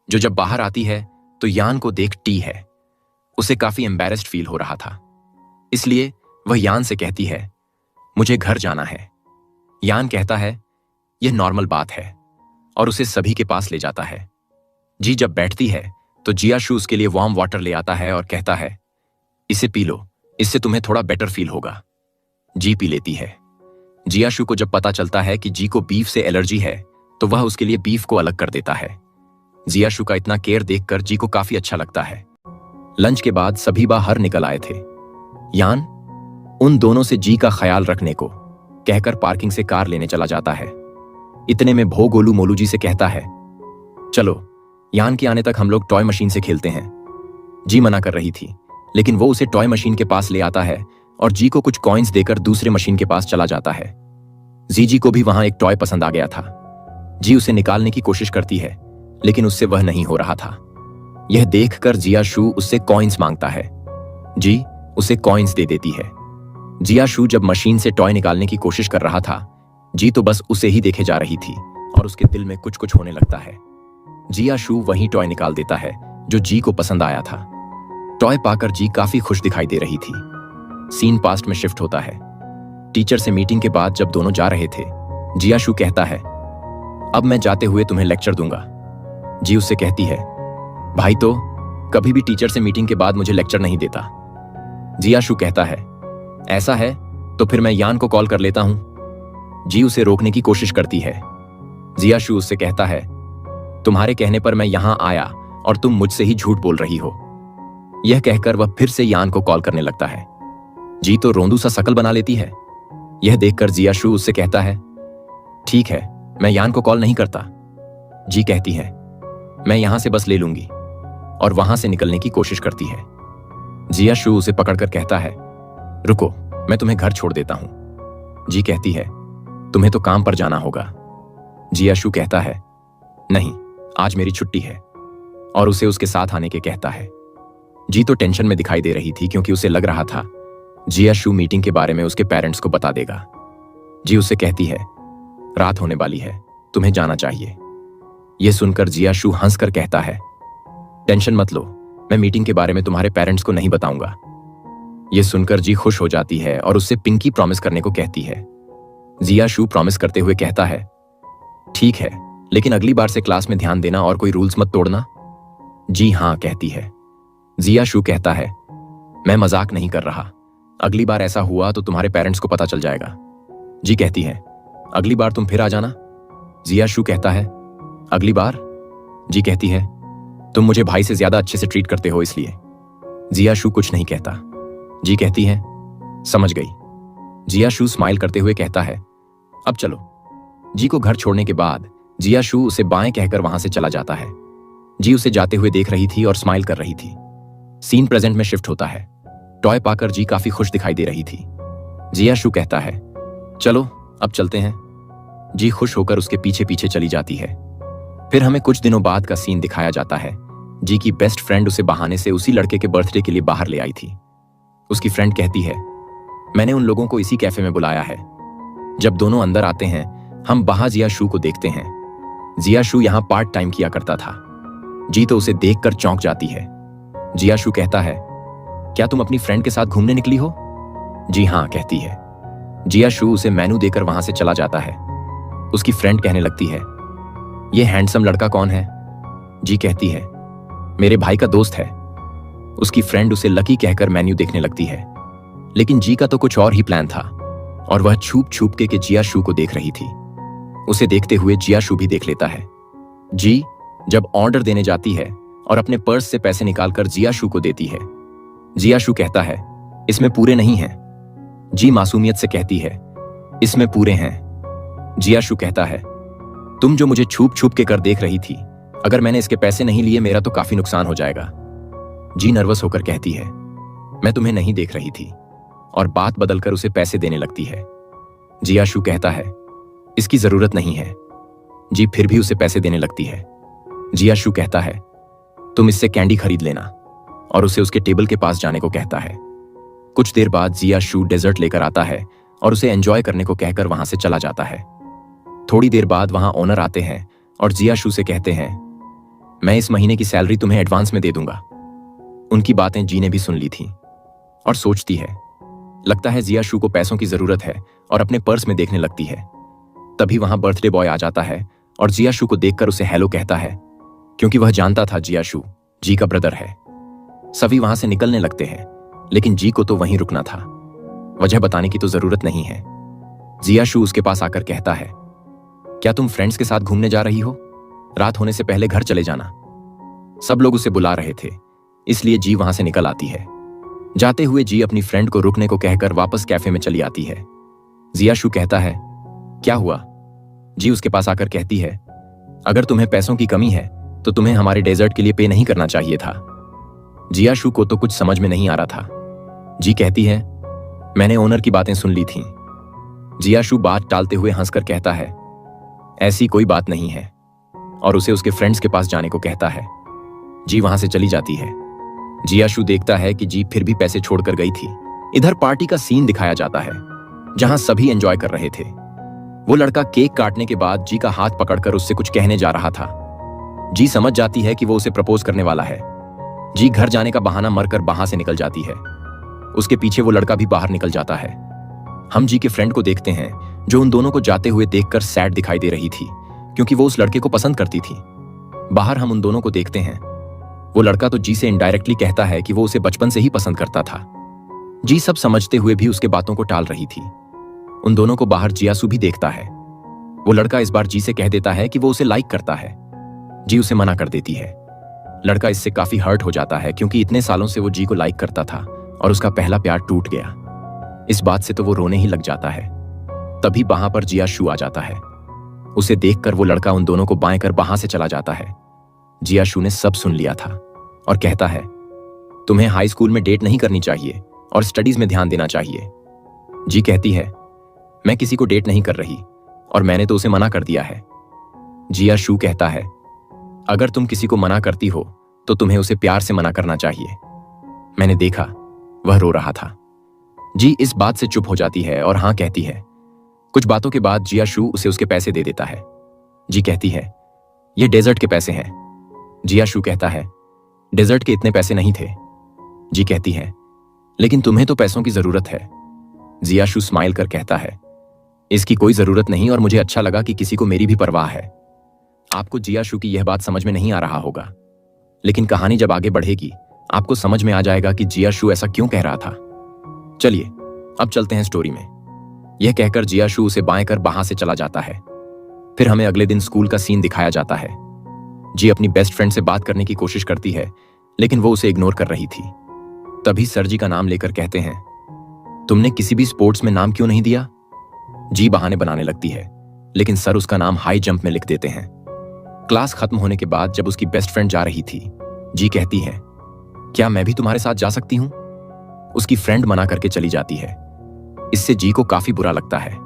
जो जब बाहर आती है तो यान को देख टी है। उसे काफी एम्बैरेस्ड फील हो रहा था, इसलिए वह यान से कहती है, मुझे घर जाना है। यान कहता है, यह नॉर्मल बात है, और उसे सभी के पास ले जाता है। जी जब बैठती है तो जियाशु उसके लिए वार्म वाटर ले आता है और कहता है, इसे पी लो, इससे तुम्हें थोड़ा बेटर फील होगा। जी पी लेती है। जियाशु को जब पता चलता है कि जी को बीफ से एलर्जी है तो वह उसके लिए बीफ को अलग कर देता है। जियाशु का इतना केयर देखकर जी को काफी अच्छा लगता है। लंच के बाद सभी बाहर निकल आए थे। यान उन दोनों से जी का ख्याल रखने को कहकर पार्किंग से कार लेने चला जाता है। इतने में भो गोलू मोलू जी से कहता है, चलो यान के आने तक हम लोग टॉय मशीन से खेलते हैं। जी मना कर रही थी, लेकिन वो उसे टॉय मशीन के पास ले आता है और जी को कुछ कॉइन्स देकर दूसरे मशीन के पास चला जाता है। जी को भी वहां एक टॉय पसंद आ गया था। जी उसे निकालने की कोशिश करती है, लेकिन उससे वह नहीं हो रहा था। यह देखकर जियाशु उससे कॉइन्स मांगता है। जी उसे कॉइन्स दे देती है। जियाशु जब मशीन से टॉय निकालने की कोशिश कर रहा था, जी तो बस उसे ही देखे जा रही थी और उसके दिल में कुछ कुछ होने लगता है। जियाशु वही टॉय निकाल देता है जो जी को पसंद आया था। टॉय पाकर जी काफी खुश दिखाई दे रही थी। सीन पास्ट में शिफ्ट होता है। टीचर से मीटिंग के बाद जब दोनों जा रहे थे, जियाशु कहता है, अब मैं जाते हुए तुम्हें लेक्चर दूंगा। जी उससे कहती है, भाई तो कभी भी टीचर से मीटिंग के बाद मुझे लेक्चर नहीं देता। जियाशु कहता है, ऐसा है तो फिर मैं यान को कॉल कर लेता हूं। जी उसे रोकने की कोशिश करती है। जियाशु उससे कहता है, तुम्हारे कहने पर मैं यहां आया और तुम मुझसे ही झूठ बोल रही हो। यह कहकर वह फिर से यान को कॉल करने लगता है। जी तो रोंदू सा शकल बना लेती है। यह देखकर जियाशु उससे कहता है, ठीक है, मैं यान को कॉल नहीं करता। जी कहती है, मैं यहां से बस ले लूंगी, और वहां से निकलने की कोशिश करती है। जियाशु उसे पकड़कर कहता है, रुको, मैं तुम्हें घर छोड़ देता हूं। जी कहती है, तुम्हें तो काम पर जाना होगा। जियाशु कहता है, नहीं, आज मेरी छुट्टी है, और उसे उसके साथ आने के कहता है। जी तो टेंशन में दिखाई दे रही थी क्योंकि उसे लग रहा था जियाशु मीटिंग के बारे में उसके पेरेंट्स को बता देगा। जी उससे कहती है, रात होने वाली है, तुम्हें जाना चाहिए। यह सुनकर जियाशु हंसकर कहता है, टेंशन मत लो, मैं मीटिंग के बारे में तुम्हारे पेरेंट्स को नहीं बताऊंगा। यह सुनकर जी खुश हो जाती है और उससे पिंकी प्रॉमिस करने को कहती है। जियाशु प्रॉमिस करते हुए कहता है, ठीक है, लेकिन अगली बार से क्लास में ध्यान देना और कोई रूल्स मत तोड़ना। जी हाँ कहती है। जियाशु कहता है, मैं मजाक नहीं कर रहा, अगली बार ऐसा हुआ तो तुम्हारे पेरेंट्स को पता चल जाएगा। जी कहती है, अगली बार तुम फिर आ जाना। जियाशु कहता है, अगली बार? जी कहती है, तुम मुझे भाई से ज्यादा अच्छे से ट्रीट करते हो इसलिए। जियाशु कुछ नहीं कहता। जी कहती है, समझ गई। जियाशु स्माइल करते हुए कहता है, अब चलो। जी को घर छोड़ने के बाद जियाशु उसे बाएं कहकर वहां से चला जाता है। जी उसे जाते हुए देख रही थी और स्माइल कर रही थी। सीन प्रेजेंट में शिफ्ट होता है। टॉय पाकर जी काफी खुश दिखाई दे रही थी। जियाशु कहता है, चलो अब चलते हैं। जी खुश होकर उसके पीछे पीछे चली जाती है। फिर हमें कुछ दिनों बाद का सीन दिखाया जाता है। जी की बेस्ट फ्रेंड उसे बहाने से उसी लड़के के बर्थडे के लिए बाहर ले आई थी। उसकी फ्रेंड कहती है, मैंने उन लोगों को इसी कैफे में बुलाया है। जब दोनों अंदर आते हैं, हम बाहर जियाशु को देखते हैं। जियाशु यहां पार्ट टाइम किया करता था। जी तो उसे देखकर चौंक जाती है। जियाशु कहता है, क्या तुम अपनी फ्रेंड के साथ घूमने निकली हो? जी हाँ कहती है। जियाशु उसे मेनू देकर वहां से चला जाता है। उसकी फ्रेंड कहने लगती है, यह हैंडसम लड़का कौन है? जी कहती है, मेरे भाई का दोस्त है। उसकी फ्रेंड उसे लकी कहकर मेन्यू देखने लगती है, लेकिन जी का तो कुछ और ही प्लान था और वह छुप छुप के जियाशु को देख रही थी। उसे देखते हुए जियाशु भी देख लेता है। जी जब ऑर्डर देने जाती है और अपने पर्स से पैसे निकालकर जियाशु को देती है। जियाशु कहता है, इसमें पूरे नहीं हैं। जी मासूमियत से कहती है, इसमें पूरे हैं। जियाशु कहता है, तुम जो मुझे छुप छुप के कर देख रही थी, अगर मैंने इसके पैसे नहीं लिए मेरा तो काफी नुकसान हो जाएगा। जी नर्वस होकर कहती है, मैं तुम्हें नहीं देख रही थी, और बात बदलकर उसे पैसे देने लगती है। जियाशु कहता है, इसकी जरूरत नहीं है। जी फिर भी उसे पैसे देने लगती है। जियाशु कहता है, तुम इससे कैंडी खरीद लेना, और उसे उसके टेबल के पास जाने को कहता है। कुछ देर बाद जियाशु डेजर्ट लेकर आता है और उसे एंजॉय करने को कहकर वहां से चला जाता है। थोड़ी देर बाद वहां ओनर आते हैं और जियाशु से कहते हैं, मैं इस महीने की सैलरी तुम्हें एडवांस में दे दूंगा। उनकी बातें जी ने भी सुन ली थीं और सोचती है, लगता है जियाशु को पैसों की जरूरत है, और अपने पर्स में देखने लगती है। तभी वहां बर्थडे बॉय आ जाता है और जियाशु को देखकर उसे हेलो कहता है, क्योंकि वह जानता था जियाशु जी का ब्रदर है। सभी वहां से निकलने लगते हैं, लेकिन जी को तो वहीं रुकना था। वजह बताने की तो जरूरत नहीं है। जियाशु उसके पास आकर कहता है, क्या तुम फ्रेंड्स के साथ घूमने जा रही हो? रात होने से पहले घर चले जाना। सब लोग उसे बुला रहे थे, इसलिए जी वहां से निकल आती है। जाते हुए जी अपनी फ्रेंड को रुकने को कहकर वापस कैफे में चली आती है। जियाशु कहता है, क्या हुआ? जी उसके पास आकर कहती है, अगर तुम्हें पैसों की कमी है तो तुम्हें हमारे डेजर्ट के लिए पे नहीं करना चाहिए था। जियाशु को तो कुछ समझ में नहीं आ रहा था। जी कहती है, मैंने ओनर की बातें सुन ली थीं। जियाशु बात टालते हुए हंसकर कहता है, ऐसी कोई बात नहीं है, और उसे उसके फ्रेंड्स के पास जाने को कहता है। जी वहां से चली जाती है। जियाशु देखता है कि जी फिर भी पैसे छोड़कर गई थी। इधर पार्टी का सीन दिखाया जाता है, जहां सभी एंजॉय कर रहे थे। वो लड़का केक काटने के बाद जी का हाथ पकड़कर उससे कुछ कहने जा रहा था। जी समझ जाती है कि वो उसे प्रपोज करने वाला है। जी घर जाने का बहाना मरकर वहां से निकल जाती है। उसके पीछे वो लड़का भी बाहर निकल जाता है। हम जी के फ्रेंड को देखते हैं, जो उन दोनों को जाते हुए देखकर सैड दिखाई दे रही थी, क्योंकि वो उस लड़के को पसंद करती थी। बाहर हम उन दोनों को देखते हैं। वो लड़का तो जी से इनडायरेक्टली कहता है कि वो उसे बचपन से ही पसंद करता था। जी सब समझते हुए भी उसके बातों को टाल रही थी। उन दोनों को बाहर जियासु भी देखता है। वो लड़का इस बार जी से कह देता है कि वो उसे लाइक करता है। जी उसे मना कर देती है। लड़का इससे काफी हर्ट हो जाता है, क्योंकि इतने सालों से वो जी को लाइक करता था और उसका पहला प्यार टूट गया। इस बात से तो वो रोने ही लग जाता है। तभी वहां पर जियाशु आ जाता है। उसे देखकर वो लड़का उन दोनों को बाएं कर वहां से चला जाता है। जियाशु ने सब सुन लिया था और कहता है, तुम्हें हाई स्कूल में डेट नहीं करनी चाहिए और स्टडीज में ध्यान देना चाहिए। जी कहती है, मैं किसी को डेट नहीं कर रही और मैंने तो उसे मना कर दिया है। जियाशु कहता है, अगर तुम किसी को मना करती हो तो तुम्हें उसे प्यार से मना करना चाहिए। मैंने देखा, वह रो रहा था। जी इस बात से चुप हो जाती है और हाँ कहती है। कुछ बातों के बाद जियाशु उसे उसके पैसे दे देता है। जी कहती है, ये डेजर्ट के पैसे हैं। जियाशु कहता है, डेजर्ट के इतने पैसे नहीं थे। जी कहती है, लेकिन तुम्हें तो पैसों की जरूरत है। जियाशु स्माइल कर कहता है, इसकी कोई जरूरत नहीं, और मुझे अच्छा लगा कि किसी को मेरी भी परवाह है। आपको जियाशु की यह बात समझ में नहीं आ रहा होगा, लेकिन कहानी जब आगे बढ़ेगी आपको समझ में आ जाएगा कि जियाशु ऐसा क्यों कह रहा था। चलिए अब चलते हैं स्टोरी में। यह कहकर जियाशु उसे बाएं कर वहां से चला जाता है। फिर हमें अगले दिन स्कूल का सीन दिखाया जाता है। जी अपनी बेस्ट फ्रेंड से बात करने की कोशिश करती है, लेकिन वो उसे इग्नोर कर रही थी। तभी सर जी का नाम लेकर कहते हैं, तुमने किसी भी स्पोर्ट्स में नाम क्यों नहीं दिया? जी बहाने बनाने लगती है, लेकिन सर उसका नाम हाई जंप में लिख देते हैं। क्लास खत्म होने के बाद जब उसकी बेस्ट फ्रेंड जा रही थी, जी कहती है, क्या मैं भी तुम्हारे साथ जा सकती हूं? उसकी फ्रेंड मना करके चली जाती है। इससे जी को काफी बुरा लगता है।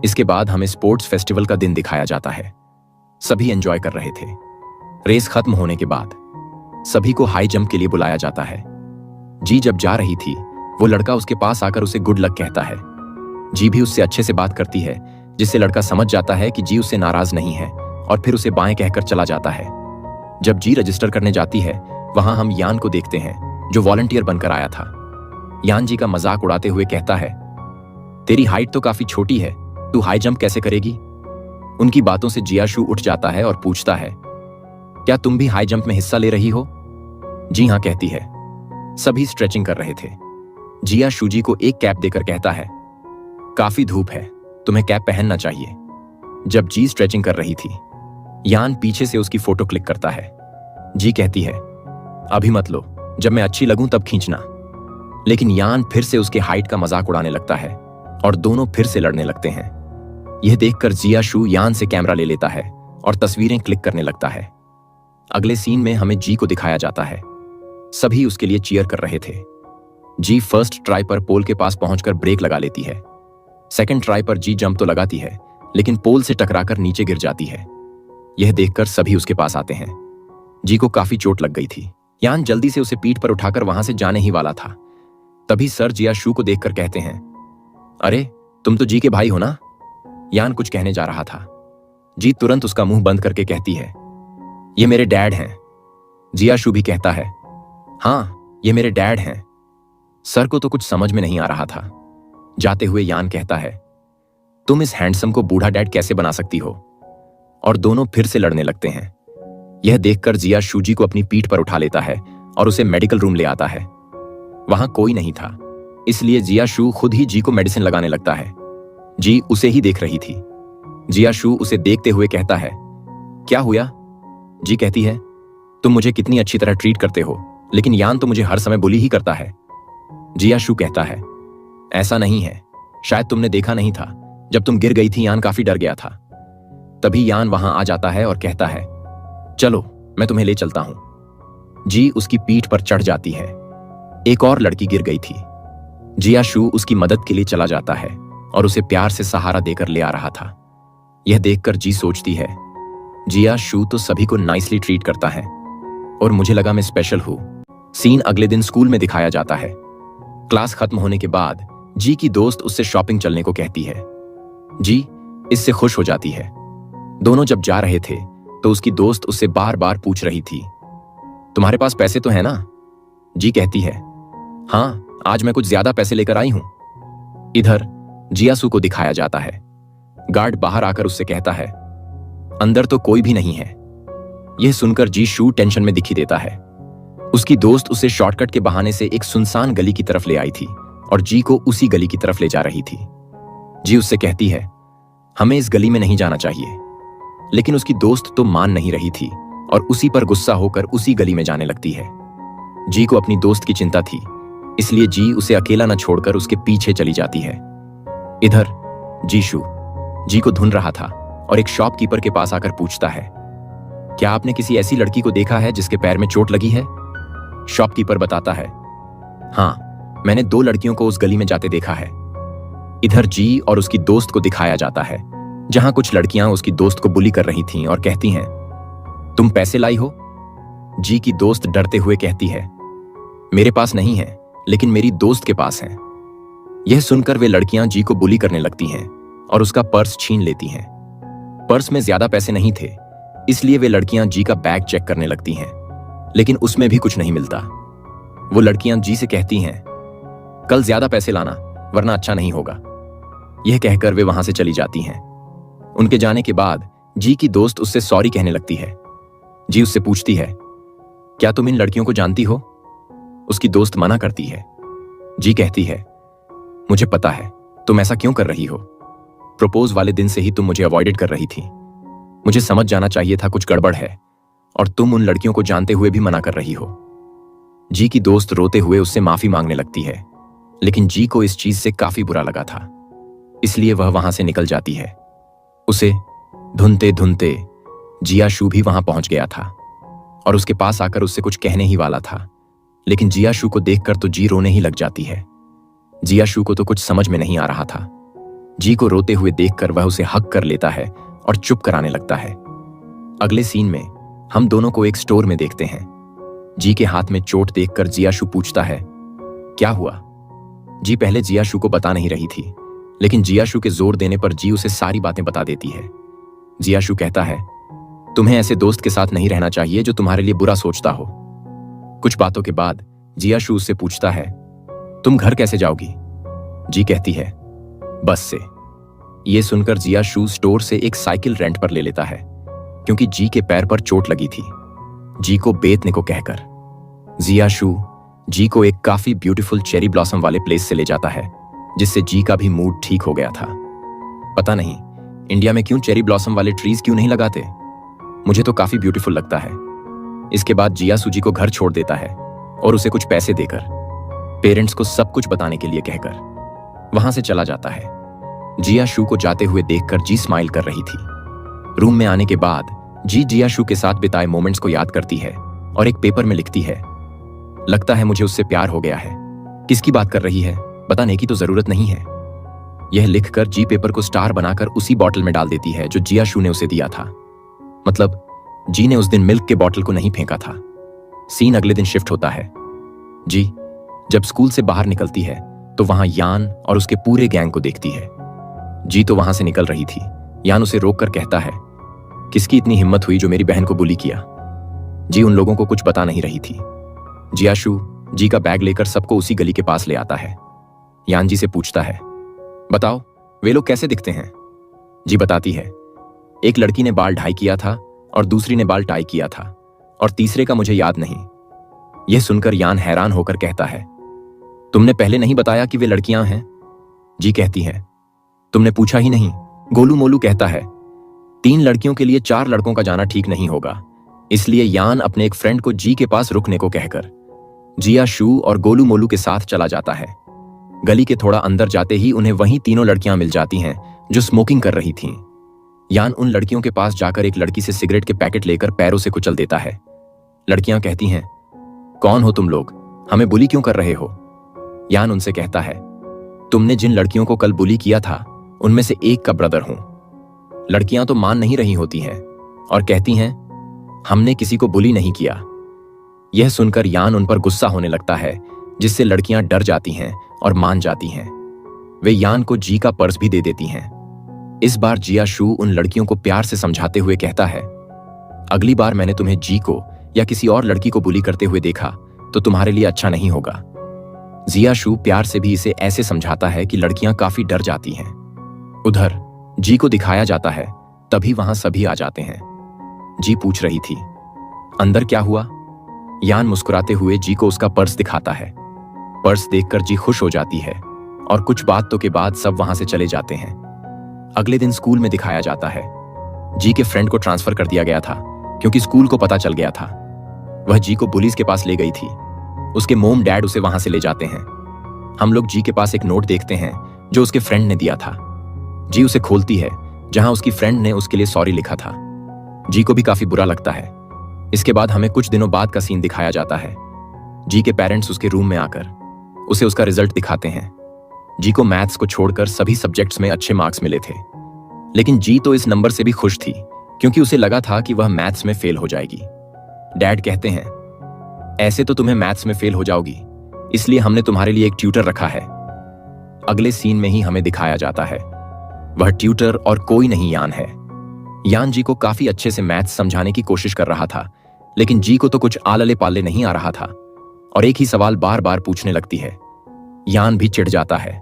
इसके बाद हमें स्पोर्ट्स फेस्टिवल का दिन दिखाया जाता है। सभी एंजॉय कर रहे थे। रेस खत्म होने के बाद सभी को हाई जंप के लिए बुलाया जाता है। जी जब जा रही थी, वो लड़का उसके पास आकर उसे गुड लक कहता है। जी भी उससे अच्छे से बात करती है, जिससे लड़का समझ जाता है कि जी उससे नाराज नहीं है, और फिर उसे बाएं कहकर चला जाता है। जब जी रजिस्टर करने जाती है, वहां हम यान को देखते हैं, जो वॉलंटियर बनकर आया था। यान जी का मजाक उड़ाते हुए कहता है, तेरी हाइट तो काफी छोटी है, तू हाई जंप कैसे करेगी? उनकी बातों से जियाशु उठ जाता है और पूछता है, क्या तुम भी हाई जंप में हिस्सा ले रही हो? जी हां कहती है। सभी स्ट्रेचिंग कर रहे थे। जियाशु जी को एक कैप देकर कहता है, काफी धूप है, तुम्हें कैप पहनना चाहिए। जब जी स्ट्रेचिंग कर रही थी, यान पीछे से उसकी फोटो क्लिक करता है। जी कहती है, अभी मत लो, जब मैं अच्छी लगूं तब खींचना। लेकिन यान फिर से उसके हाइट का मजाक उड़ाने लगता है और दोनों फिर से लड़ने लगते हैं। यह देखकर जियाशु यान से कैमरा ले लेता है और तस्वीरें क्लिक करने लगता है। अगले सीन में हमें जी को दिखाया जाता है। सभी उसके लिए चीयर कर रहे थे। जी फर्स्ट ट्राई पर पोल के पास पहुंचकर ब्रेक लगा लेती है। सेकंड ट्राई पर जी जंप तो लगाती है, लेकिन पोल से टकराकर नीचे गिर जाती है। यह देखकर सभी उसके पास आते हैं। जी को काफी चोट लग गई थी। यान जल्दी से उसे पीठ पर उठाकर वहां से जाने ही वाला था। तभी सर जियाशु को देखकर कहते हैं, अरे तुम तो जी के भाई हो ना? यान कुछ कहने जा रहा था। जी तुरंत उसका मुंह बंद करके कहती है, ये मेरे डैड हैं। जियाशु भी कहता है, हाँ ये मेरे डैड हैं। सर को तो कुछ समझ में नहीं आ रहा था। जाते हुए यान कहता है, तुम इस हैंडसम को बूढ़ा डैड कैसे बना सकती हो? और दोनों फिर से लड़ने लगते हैं। यह देखकर जिया शू जी को अपनी पीठ पर उठा लेता है और उसे मेडिकल रूम ले आता है। वहां कोई नहीं था, इसलिए जिया शू खुद ही जी को मेडिसिन लगाने लगता है। जी उसे ही देख रही थी। जिया शू उसे देखते हुए कहता है, क्या हुआ? जी कहती है, तुम मुझे कितनी अच्छी तरह ट्रीट करते हो, लेकिन यान तो मुझे हर समय बुली ही करता है। जिया शू कहता है, ऐसा नहीं है, शायद तुमने देखा नहीं था, जब तुम गिर गई थी यान काफी डर गया था। तभी यान वहां आ जाता है और कहता है, चलो मैं तुम्हें ले चलता हूं। जी उसकी पीठ पर चढ़ जाती है। एक और लड़की गिर गई थी। जिया शू उसकी मदद के लिए चला जाता है और उसे प्यार से सहारा देकर ले आ रहा था। यह देखकर जी सोचती है, जिया शू तो सभी को नाइसली ट्रीट करता है और मुझे लगा मैं स्पेशल हूं। सीन अगले दिन स्कूल में दिखाया जाता है। क्लास खत्म होने के बाद जी की दोस्त उससे शॉपिंग चलने को कहती है। जी इससे खुश हो जाती है। दोनों जब जा रहे थे तो उसकी दोस्त उससे बार बार पूछ रही थी, तुम्हारे पास पैसे तो है ना? जी कहती है, हाँ आज मैं कुछ ज्यादा पैसे लेकर आई हूं। इधर जियासू को दिखाया जाता है। गार्ड बाहर आकर उससे कहता है, अंदर तो कोई भी नहीं है। यह सुनकर जी शू टेंशन में दिखी देता है। उसकी दोस्त उसे शॉर्टकट के बहाने से एक सुनसान गली की तरफ ले आई थी और जी को उसी गली की तरफ ले जा रही थी। जी उससे कहती है, हमें इस गली में नहीं जाना चाहिए, लेकिन उसकी दोस्त तो मान नहीं रही थी और उसी पर गुस्सा होकर उसी गली में जाने लगती है। जी को अपनी दोस्त की चिंता थी, इसलिए जी उसे अकेला न छोड़कर उसके पीछे चली जाती है। इधर जीशु जी को ढूंढ रहा था और एक शॉपकीपर के पास आकर पूछता है, क्या आपने किसी ऐसी लड़की को देखा है जिसके पैर में चोट लगी है? शॉपकीपर बताता है, हाँ मैंने 2 लड़कियों को उस गली में जाते देखा है। इधर जी और उसकी दोस्त को दिखाया जाता है, जहां कुछ लड़कियां उसकी दोस्त को बुली कर रही थीं और कहती हैं, तुम पैसे लाई हो? जी की दोस्त डरते हुए कहती है, मेरे पास नहीं है, लेकिन मेरी दोस्त के पास है। यह सुनकर वे लड़कियां जी को बुली करने लगती हैं और उसका पर्स छीन लेती हैं। पर्स में ज्यादा पैसे नहीं थे, इसलिए वे लड़कियां जी का बैग चेक करने लगती हैं, लेकिन उसमें भी कुछ नहीं मिलता। वो लड़कियां जी से कहती हैं, कल ज्यादा पैसे लाना, वरना अच्छा नहीं होगा। यह कहकर वे वहां से चली जाती हैं। उनके जाने के बाद जी की दोस्त उससे सॉरी कहने लगती है। जी उससे पूछती है, क्या तुम इन लड़कियों को जानती हो? उसकी दोस्त मना करती है। जी कहती है, मुझे पता है, तुम ऐसा क्यों कर रही हो। प्रपोज वाले दिन से ही तुम मुझे अवॉइडेड कर रही थी। मुझे समझ जाना चाहिए था कुछ गड़बड़ है, और तुम उन लड़कियों को जानते हुए भी मना कर रही हो। जी की दोस्त रोते हुए उससे माफी मांगने लगती है, लेकिन जी को इस चीज से काफी बुरा लगा था, इसलिए वह वहां से निकल जाती है। उसे ढूंढते ढूंढते जियाशू भी वहां पहुंच गया था और उसके पास आकर उससे कुछ कहने ही वाला था, लेकिन जियाशू को देखकर तो जी रोने ही लग जाती है। जियाशू को तो कुछ समझ में नहीं आ रहा था। जी को रोते हुए देखकर वह उसे हक कर लेता है और चुप कराने लगता है। अगले सीन में हम दोनों को एक स्टोर में देखते हैं। जी के हाथ में चोट देखकर जियाशू पूछता है, क्या हुआ? जी पहले जियाशू को बता नहीं रही थी, लेकिन जियाशू के जोर देने पर जी उसे सारी बातें बता देती है। जियाशू कहता है, तुम्हें ऐसे दोस्त के साथ नहीं रहना चाहिए जो तुम्हारे लिए बुरा सोचता हो। कुछ बातों के बाद जियाशू उससे पूछता है, तुम घर कैसे जाओगी? जी कहती है, बस से। यह सुनकर जियाशू स्टोर से एक साइकिल रेंट पर ले लेता है, क्योंकि जी के पैर पर चोट लगी थी। जी को बेचने को कहकर जियाशू जी को एक काफी ब्यूटीफुल चेरी ब्लॉसम वाले प्लेस से ले जाता है, जिससे जी का भी मूड ठीक हो गया था। पता नहीं इंडिया में क्यों चेरी ब्लॉसम वाले ट्रीज क्यों नहीं लगाते, मुझे तो काफी ब्यूटीफुल लगता है। इसके बाद जियाशू जी को घर छोड़ देता है और उसे कुछ पैसे देकर पेरेंट्स को सब कुछ बताने के लिए कहकर वहां से चला जाता है। जियाशू को जाते हुए देखकर जी स्माइल कर रही थी। रूम में आने के बाद जी जियाशू के साथ बिताए मोमेंट्स को याद करती है और एक पेपर में लिखती है, लगता है मुझे उससे प्यार हो गया है। किसकी बात कर रही है, बताने की तो जरूरत नहीं है। यह लिखकर जी पेपर को स्टार बनाकर उसी बॉटल में डाल देती है जो जियाशू ने उसे दिया था। मतलब जी ने उस दिन मिल्क के बॉटल को नहीं फेंका था। सीन अगले दिन शिफ्ट होता है। जी जब स्कूल से बाहर निकलती है तो वहां यान और उसके पूरे गैंग को देखती है। जी तो वहां से निकल रही थी। यान उसे रोककर कहता है, किसकी इतनी हिम्मत हुई जो मेरी बहन को बुली किया? जी उन लोगों को कुछ बता नहीं रही थी। जियाशू जी का बैग लेकर सबको उसी गली के पास ले आता है। यान जी से पूछता है, बताओ वे लोग कैसे दिखते हैं? जी बताती है, एक लड़की ने बाल ढाई किया था और दूसरी ने बाल टाई किया था और तीसरे का मुझे याद नहीं। यह सुनकर यान हैरान होकर कहता है, तुमने पहले नहीं बताया कि वे लड़कियां हैं? जी कहती है, तुमने पूछा ही नहीं। गोलू मोलू कहता है, 3 लड़कियों के लिए 4 लड़कों का जाना ठीक नहीं होगा। इसलिए यान अपने एक फ्रेंड को जी के पास रुकने को कहकर जिया शू और गोलू मोलू के साथ चला जाता है। गली के थोड़ा अंदर जाते ही उन्हें वहीं तीनों लड़कियां मिल जाती हैं जो स्मोकिंग कर रही थीं। यान उन लड़कियों के पास जाकर एक लड़की से सिगरेट के पैकेट लेकर पैरों से कुचल देता है। लड़कियां कहती हैं, कौन हो तुम लोग, हमें बुली क्यों कर रहे हो? यान उनसे कहता है, तुमने जिन लड़कियों को कल बुली किया था उनमें से एक का ब्रदर हूं। लड़कियां तो मान नहीं रही होती हैं और कहती हैं, हमने किसी को बुली नहीं किया। यह सुनकर यान उन पर गुस्सा होने लगता है, जिससे लड़कियां डर जाती हैं और मान जाती हैं। वे यान को जी का पर्स भी दे देती हैं। इस बार जिया शू उन लड़कियों को प्यार से समझाते हुए कहता है, अगली बार मैंने तुम्हें जी को या किसी और लड़की को बुली करते हुए देखा तो तुम्हारे लिए अच्छा नहीं होगा। जिया शू प्यार से भी इसे ऐसे समझाता है कि लड़कियां काफी डर जाती हैं। उधर जी को दिखाया जाता है, तभी वहां सभी आ जाते हैं। जी पूछ रही थी, अंदर क्या हुआ? यान मुस्कुराते हुए जी को उसका पर्स दिखाता है। पर्स देखकर जी खुश हो जाती है और कुछ बातों के बाद सब वहां से चले जाते हैं। अगले दिन स्कूल में दिखाया जाता है, जी के फ्रेंड को ट्रांसफर कर दिया गया था क्योंकि स्कूल को पता चल गया था। वह जी को पुलिस के पास ले गई थी। उसके मोम डैड उसे वहां से ले जाते हैं। हम लोग जी के पास एक नोट देखते हैं जो उसके फ्रेंड ने दिया था। जी उसे खोलती है, जहां उसकी फ्रेंड ने उसके लिए सॉरी लिखा था। जी को भी काफी बुरा लगता है। इसके बाद हमें कुछ दिनों बाद का सीन दिखाया जाता है। जी के पेरेंट्स उसके रूम में आकर उसे उसका रिजल्ट दिखाते हैं। जी को मैथ्स को छोड़कर सभी सब्जेक्ट्स में अच्छे मार्क्स मिले थे, लेकिन जी तो इस नंबर से भी खुश थी क्योंकि उसे लगा था कि वह मैथ्स में फेल हो जाएगी। डैड कहते हैं, ऐसे तो तुम्हें मैथ्स में फेल हो जाओगी, इसलिए हमने तुम्हारे लिए एक ट्यूटर रखा है। अगले सीन में ही हमें दिखाया जाता है, वह ट्यूटर और कोई नहीं यान है। यान जी को काफी अच्छे से मैथ्स समझाने की कोशिश कर रहा था, लेकिन जी को तो कुछ आलले पाले नहीं आ रहा था और एक ही सवाल बार बार पूछने लगती है। यान भी चिढ़ जाता है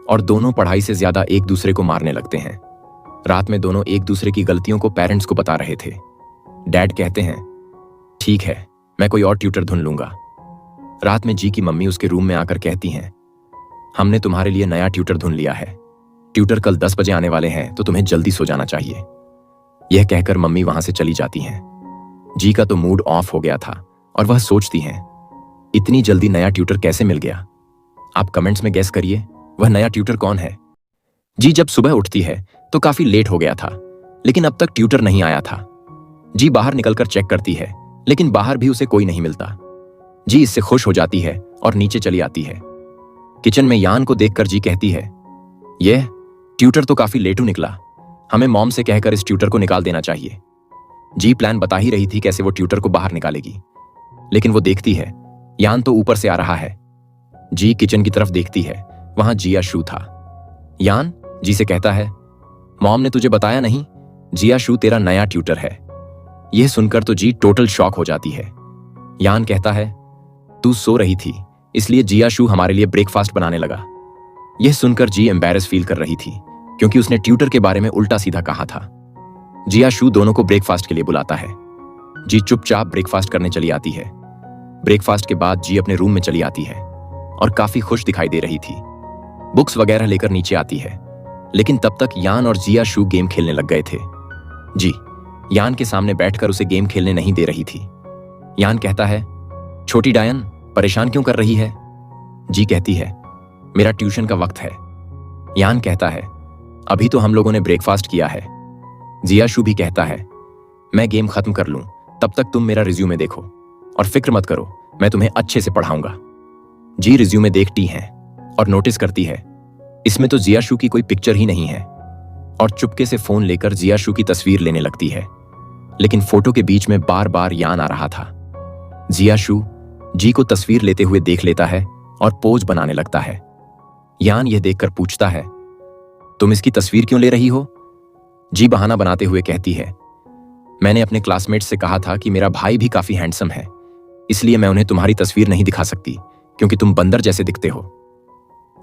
और दोनों पढ़ाई से ज्यादा एक दूसरे को मारने लगते हैं। रात में दोनों एक दूसरे की गलतियों को पेरेंट्स को बता रहे थे। डैड कहते हैं, ठीक है, मैं कोई और ट्यूटर ढूंढ लूंगा। रात में जी की मम्मी उसके रूम में आकर कहती हैं, हमने तुम्हारे लिए नया ट्यूटर ढूंढ लिया है। ट्यूटर कल 10 बजे आने वाले हैं तो तुम्हें जल्दी सो जाना चाहिए। यह कहकर मम्मी वहां से चली जाती हैं। जी का तो मूड ऑफ हो गया था और वह सोचती हैं, इतनी जल्दी नया ट्यूटर कैसे मिल गया? आप कमेंट्स में गेस करिए, वह नया ट्यूटर कौन है? जी जब सुबह उठती है तो काफी लेट हो गया था, लेकिन अब तक ट्यूटर नहीं आया था। जी बाहर निकलकर चेक करती है, लेकिन बाहर भी उसे कोई नहीं मिलता। जी इससे खुश हो जाती है और नीचे चली आती है। किचन में यान को देखकर जी कहती है, यह ट्यूटर तो काफी लेटू निकला, हमें मॉम से कहकर इस ट्यूटर को निकाल देना चाहिए। जी प्लान बता ही रही थी कैसे वो ट्यूटर को बाहर निकालेगी, लेकिन वो देखती है यान तो ऊपर से आ रहा है। जी किचन की तरफ देखती है, वहां जिया शू था। यान जी से कहता है, मॉम ने तुझे बताया नहीं, जिया शू तेरा नया ट्यूटर है। यह सुनकर तो जी टोटल शॉक हो जाती है। यान कहता है, तू सो रही थी इसलिए जिया शू हमारे लिए ब्रेकफास्ट बनाने लगा। यह सुनकर जी एम्बैरेस फील कर रही थी क्योंकि उसने ट्यूटर के बारे में उल्टा सीधा कहा था। जिया शू दोनों को ब्रेकफास्ट के लिए बुलाता है। जी चुपचाप ब्रेकफास्ट करने चली आती है। ब्रेकफास्ट के बाद जी अपने रूम में चली आती है और काफी खुश दिखाई दे रही थी। बुक्स वगैरह लेकर नीचे आती है, लेकिन तब तक यान और जिया शू गेम खेलने लग गए थे। जी यान के सामने बैठकर उसे गेम खेलने नहीं दे रही थी। यान कहता है, छोटी डायन परेशान क्यों कर रही है? जी कहती है, मेरा ट्यूशन का वक्त है। यान कहता है, अभी तो हम लोगों ने ब्रेकफास्ट किया है। जिया शू भी कहता है, मैं गेम खत्म कर लूं तब तक तुम मेरा रिज्यूमे देखो और फिक्र मत करो, मैं तुम्हें अच्छे से पढ़ाऊंगा। जी रिज्यूमे देखती है और नोटिस करती है इसमें तो जिया शू की कोई पिक्चर ही नहीं है और चुपके से फोन लेकर जिया शू की तस्वीर लेने लगती है, लेकिन फोटो के बीच में बार बार यान आ रहा था। जिया शू जी को तस्वीर लेते हुए देख लेता है और पोज बनाने लगता है। यान यह देखकर पूछता है, तुम इसकी तस्वीर क्यों ले रही हो? जी बहाना बनाते हुए कहती है, मैंने अपने क्लासमेट से कहा था कि मेरा भाई भी काफी हैंडसम है, इसलिए मैं उन्हें तुम्हारी तस्वीर नहीं दिखा सकती क्योंकि तुम बंदर जैसे दिखते हो।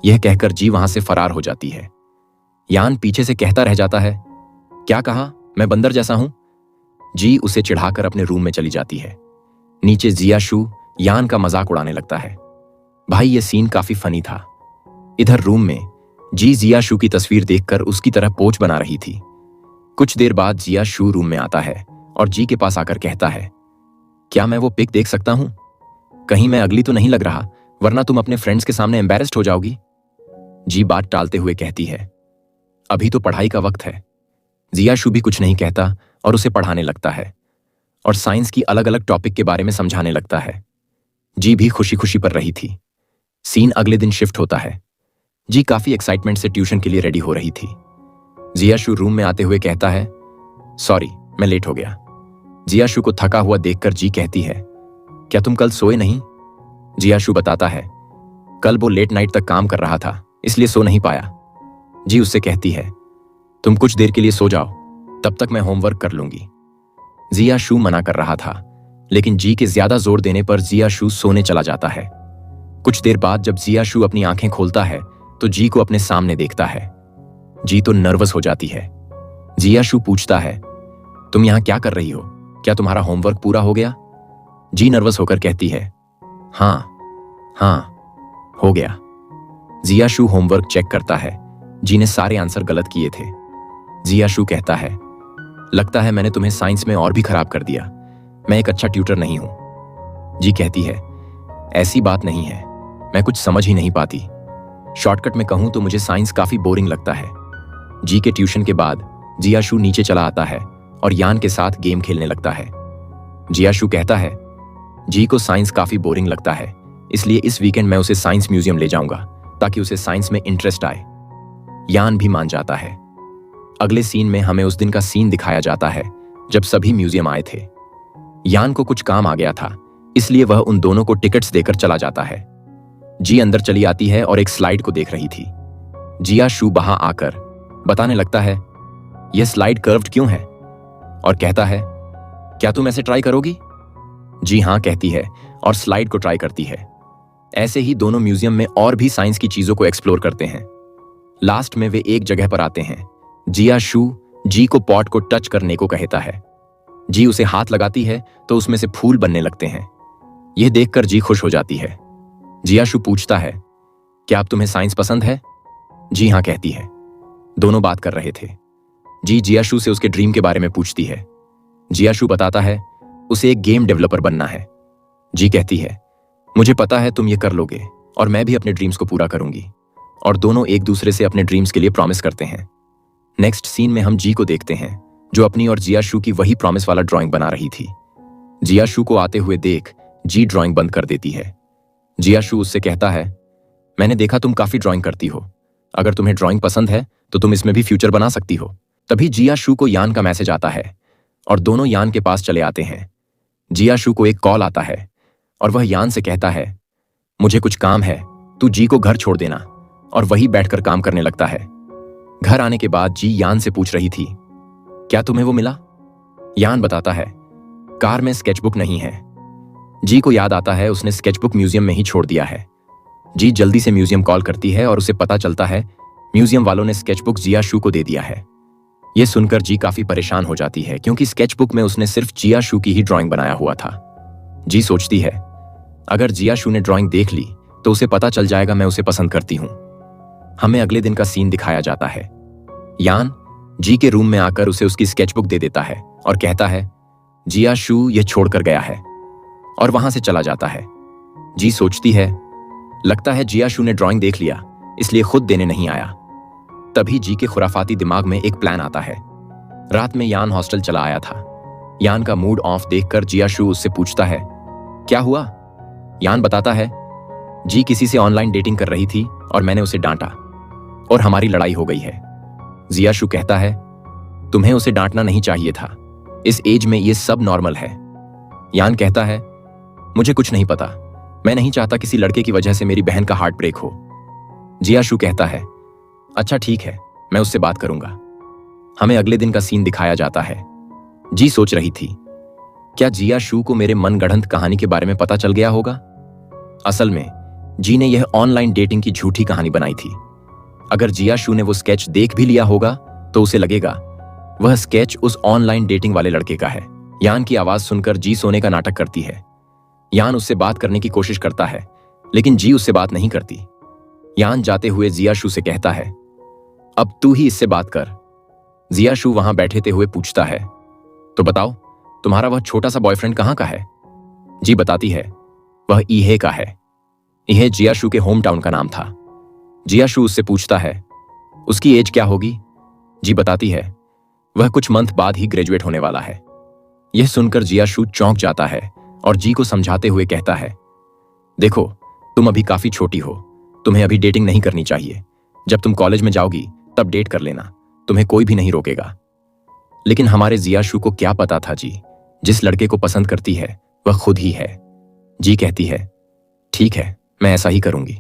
यह कहकर जी वहां से फरार हो जाती है। यान पीछे से कहता रह जाता है, क्या कहा, मैं बंदर जैसा हूं? जी उसे चिढ़ाकर अपने रूम में चली जाती है। नीचे जियाशु यान का मजाक उड़ाने लगता है। भाई ये सीन काफी फनी था। इधर रूम में जी जियाशु की तस्वीर देखकर उसकी तरह पोज बना रही थी। कुछ देर बाद जियाशु रूम में आता है और जी के पास आकर कहता है, क्या मैं वो पिक देख सकता हूं? कहीं मैं अगली तो नहीं लग रहा, वरना तुम अपने फ्रेंड्स के सामने एम्बैरेस्ड हो जाओगी। जी बात टालते हुए कहती है, अभी तो पढ़ाई का वक्त है। जियाशु भी कुछ नहीं कहता और उसे पढ़ाने लगता है और साइंस की अलग अलग टॉपिक के बारे में समझाने लगता है। जी भी खुशी खुशी पर रही थी। सीन अगले दिन शिफ्ट होता है। जी काफी एक्साइटमेंट से ट्यूशन के लिए रेडी हो रही थी। जियाशु रूम में आते हुए कहता है, सॉरी मैं लेट हो गया। जियाशु को थका हुआ देखकर जी कहती है, क्या तुम कल सोए नहीं? जियाशु बताता है, कल वो लेट नाइट तक काम कर रहा था इसलिए सो नहीं पाया। जी उससे कहती है, तुम कुछ देर के लिए सो जाओ, तब तक मैं होमवर्क कर लूंगी। जियाशु मना कर रहा था, लेकिन जी के ज्यादा जोर देने पर जियाशु सोने चला जाता है। कुछ देर बाद जब जियाशु अपनी आंखें खोलता है तो जी को अपने सामने देखता है। जी तो नर्वस हो जाती है। जियाशु पूछता है, तुम यहां क्या कर रही हो? क्या तुम्हारा होमवर्क पूरा हो गया? जी नर्वस होकर कहती है, हाँ हो गया। जियाशु होमवर्क चेक करता है। जी ने सारे आंसर गलत किए थे। जियाशु कहता है, लगता है मैंने तुम्हें साइंस में और भी खराब कर दिया। मैं एक अच्छा ट्यूटर नहीं हूं। जी कहती है, ऐसी बात नहीं है, मैं कुछ समझ ही नहीं पाती। शॉर्टकट में कहूं तो मुझे साइंस काफी बोरिंग लगता है। जी के ट्यूशन के बाद जियाशु नीचे चला आता है और यान के साथ गेम खेलने लगता है। जियाशु कहता है, जी को साइंस काफी बोरिंग लगता है, इसलिए इस वीकेंड मैं उसे साइंस म्यूजियम ले जाऊंगा ताकि उसे साइंस में इंटरेस्ट आए। यान भी मान जाता है। अगले सीन में हमें उस दिन का सीन दिखाया जाता है जब सभी म्यूजियम आए थे। यान को कुछ काम आ गया था, इसलिए वह उन दोनों को टिकट्स देकर चला जाता है। जी अंदर चली आती है और एक स्लाइड को देख रही थी। जियाशु वहां आकर बताने लगता है, यह स्लाइड कर्व्ड क्यों है? और कहता है, क्या तुम ऐसे ट्राई करोगी? जी हाँ कहती है और स्लाइड को ट्राई करती है। ऐसे ही दोनों म्यूजियम में और भी साइंस की चीजों को एक्सप्लोर करते हैं। लास्ट में वे एक जगह पर आते हैं। जियाशु जी को पॉट को टच करने को कहता है। जी उसे हाथ लगाती है तो उसमें से फूल बनने लगते हैं। यह देखकर जी खुश हो जाती है। जियाशु पूछता है, क्या अब तुम्हें साइंस पसंद है? जी हाँ कहती है। दोनों बात कर रहे थे। जी जियाशु से उसके ड्रीम के बारे में पूछती है। जियाशु बताता है, उसे एक गेम डेवलपर बनना है। जी कहती है, मुझे पता है तुम ये कर लोगे और मैं भी अपने ड्रीम्स को पूरा करूंगी। और दोनों एक दूसरे से अपने ड्रीम्स के लिए प्रॉमिस करते हैं। नेक्स्ट सीन में हम जी को देखते हैं जो अपनी और जियाशु की वही प्रॉमिस वाला ड्राइंग बना रही थी। जियाशु को आते हुए देख जी ड्राइंग बंद कर देती है। जियाशु उससे कहता है, मैंने देखा तुम काफी ड्राइंग करती हो, अगर तुम्हें ड्राइंग पसंद है तो तुम इसमें भी फ्यूचर बना सकती हो। तभी जियाशु को यान का मैसेज आता है और दोनों यान के पास चले आते हैं। जियाशु को एक कॉल आता है और वह यान से कहता है, मुझे कुछ काम है, तू जी को घर छोड़ देना। और वही बैठकर काम करने लगता है। घर आने के बाद जी यान से पूछ रही थी, क्या तुम्हें वो मिला? यान बताता है, कार में स्केचबुक नहीं है। जी को याद आता है उसने स्केचबुक म्यूजियम में ही छोड़ दिया है। जी जल्दी से म्यूजियम कॉल करती है और उसे पता चलता है म्यूजियम वालों ने स्केचबुक जियाशु को दे दिया है। यह सुनकर जी काफी परेशान हो जाती है क्योंकि स्केचबुक में उसने सिर्फ जियाशु की ही ड्राइंग बनाया हुआ था। जी सोचती है, अगर जियाशु ने ड्राइंग देख ली तो उसे पता चल जाएगा मैं उसे पसंद करती हूं। हमें अगले दिन का सीन दिखाया जाता है। यान जी के रूम में आकर उसे उसकी स्केचबुक दे देता है और कहता है, जियाशु यह छोड़कर गया है, और वहां से चला जाता है। जी सोचती है, लगता है जियाशु ने ड्राइंग देख लिया इसलिए खुद देने नहीं आया। तभी जी के खुराफाती दिमाग में एक प्लान आता है। रात में यान हॉस्टल चला आया था। यान का मूड ऑफ देखकर जियाशु उससे पूछता है, क्या हुआ? यान बताता है, जी किसी से ऑनलाइन डेटिंग कर रही थी और मैंने उसे डांटा और हमारी लड़ाई हो गई है। जियाशु कहता है, तुम्हें उसे डांटना नहीं चाहिए था, इस एज में ये सब नॉर्मल है। यान कहता है, मुझे कुछ नहीं पता, मैं नहीं चाहता किसी लड़के की वजह से मेरी बहन का हार्ट ब्रेक हो। जियाशु कहता है, अच्छा ठीक है, मैं उससे बात करूंगा। हमें अगले दिन का सीन दिखाया जाता है। जी सोच रही थी, क्या जिया शू को मेरे मनगढ़ंत कहानी के बारे में पता चल गया होगा? असल में जी ने यह ऑनलाइन डेटिंग की झूठी कहानी बनाई थी। अगर जिया शू ने वो स्केच देख भी लिया होगा तो उसे लगेगा वह स्केच उस ऑनलाइन डेटिंग वाले लड़के का है। यान की आवाज सुनकर जी सोने का नाटक करती है। यान उससे बात करने की कोशिश करता है लेकिन जी उससे बात नहीं करती। यान जाते हुए जिया शू से कहता है, अब तू ही इससे बात कर। जिया शू वहां बैठे हुए पूछता है, तो बताओ तुम्हारा वह छोटा सा बॉयफ्रेंड कहां का है? जी बताती है, वह ईहे का है। ईहे जिया शू के होम टाउन का नाम था। जिया शू उससे पूछता है, उसकी एज क्या होगी? जी बताती है, वह कुछ मंथ बाद ही ग्रेजुएट होने वाला है। यह सुनकर जिया शू चौंक जाता है और जी को समझाते हुए कहता है, देखो तुम अभी काफी छोटी हो, तुम्हें अभी डेटिंग नहीं करनी चाहिए। जब तुम कॉलेज में जाओगी तब डेट कर लेना, तुम्हें कोई भी नहीं रोकेगा। लेकिन हमारे जिया शू को क्या पता था जी, जिस लड़के को पसंद करती है वह खुद ही है। जी कहती है, ठीक है मैं ऐसा ही करूंगी।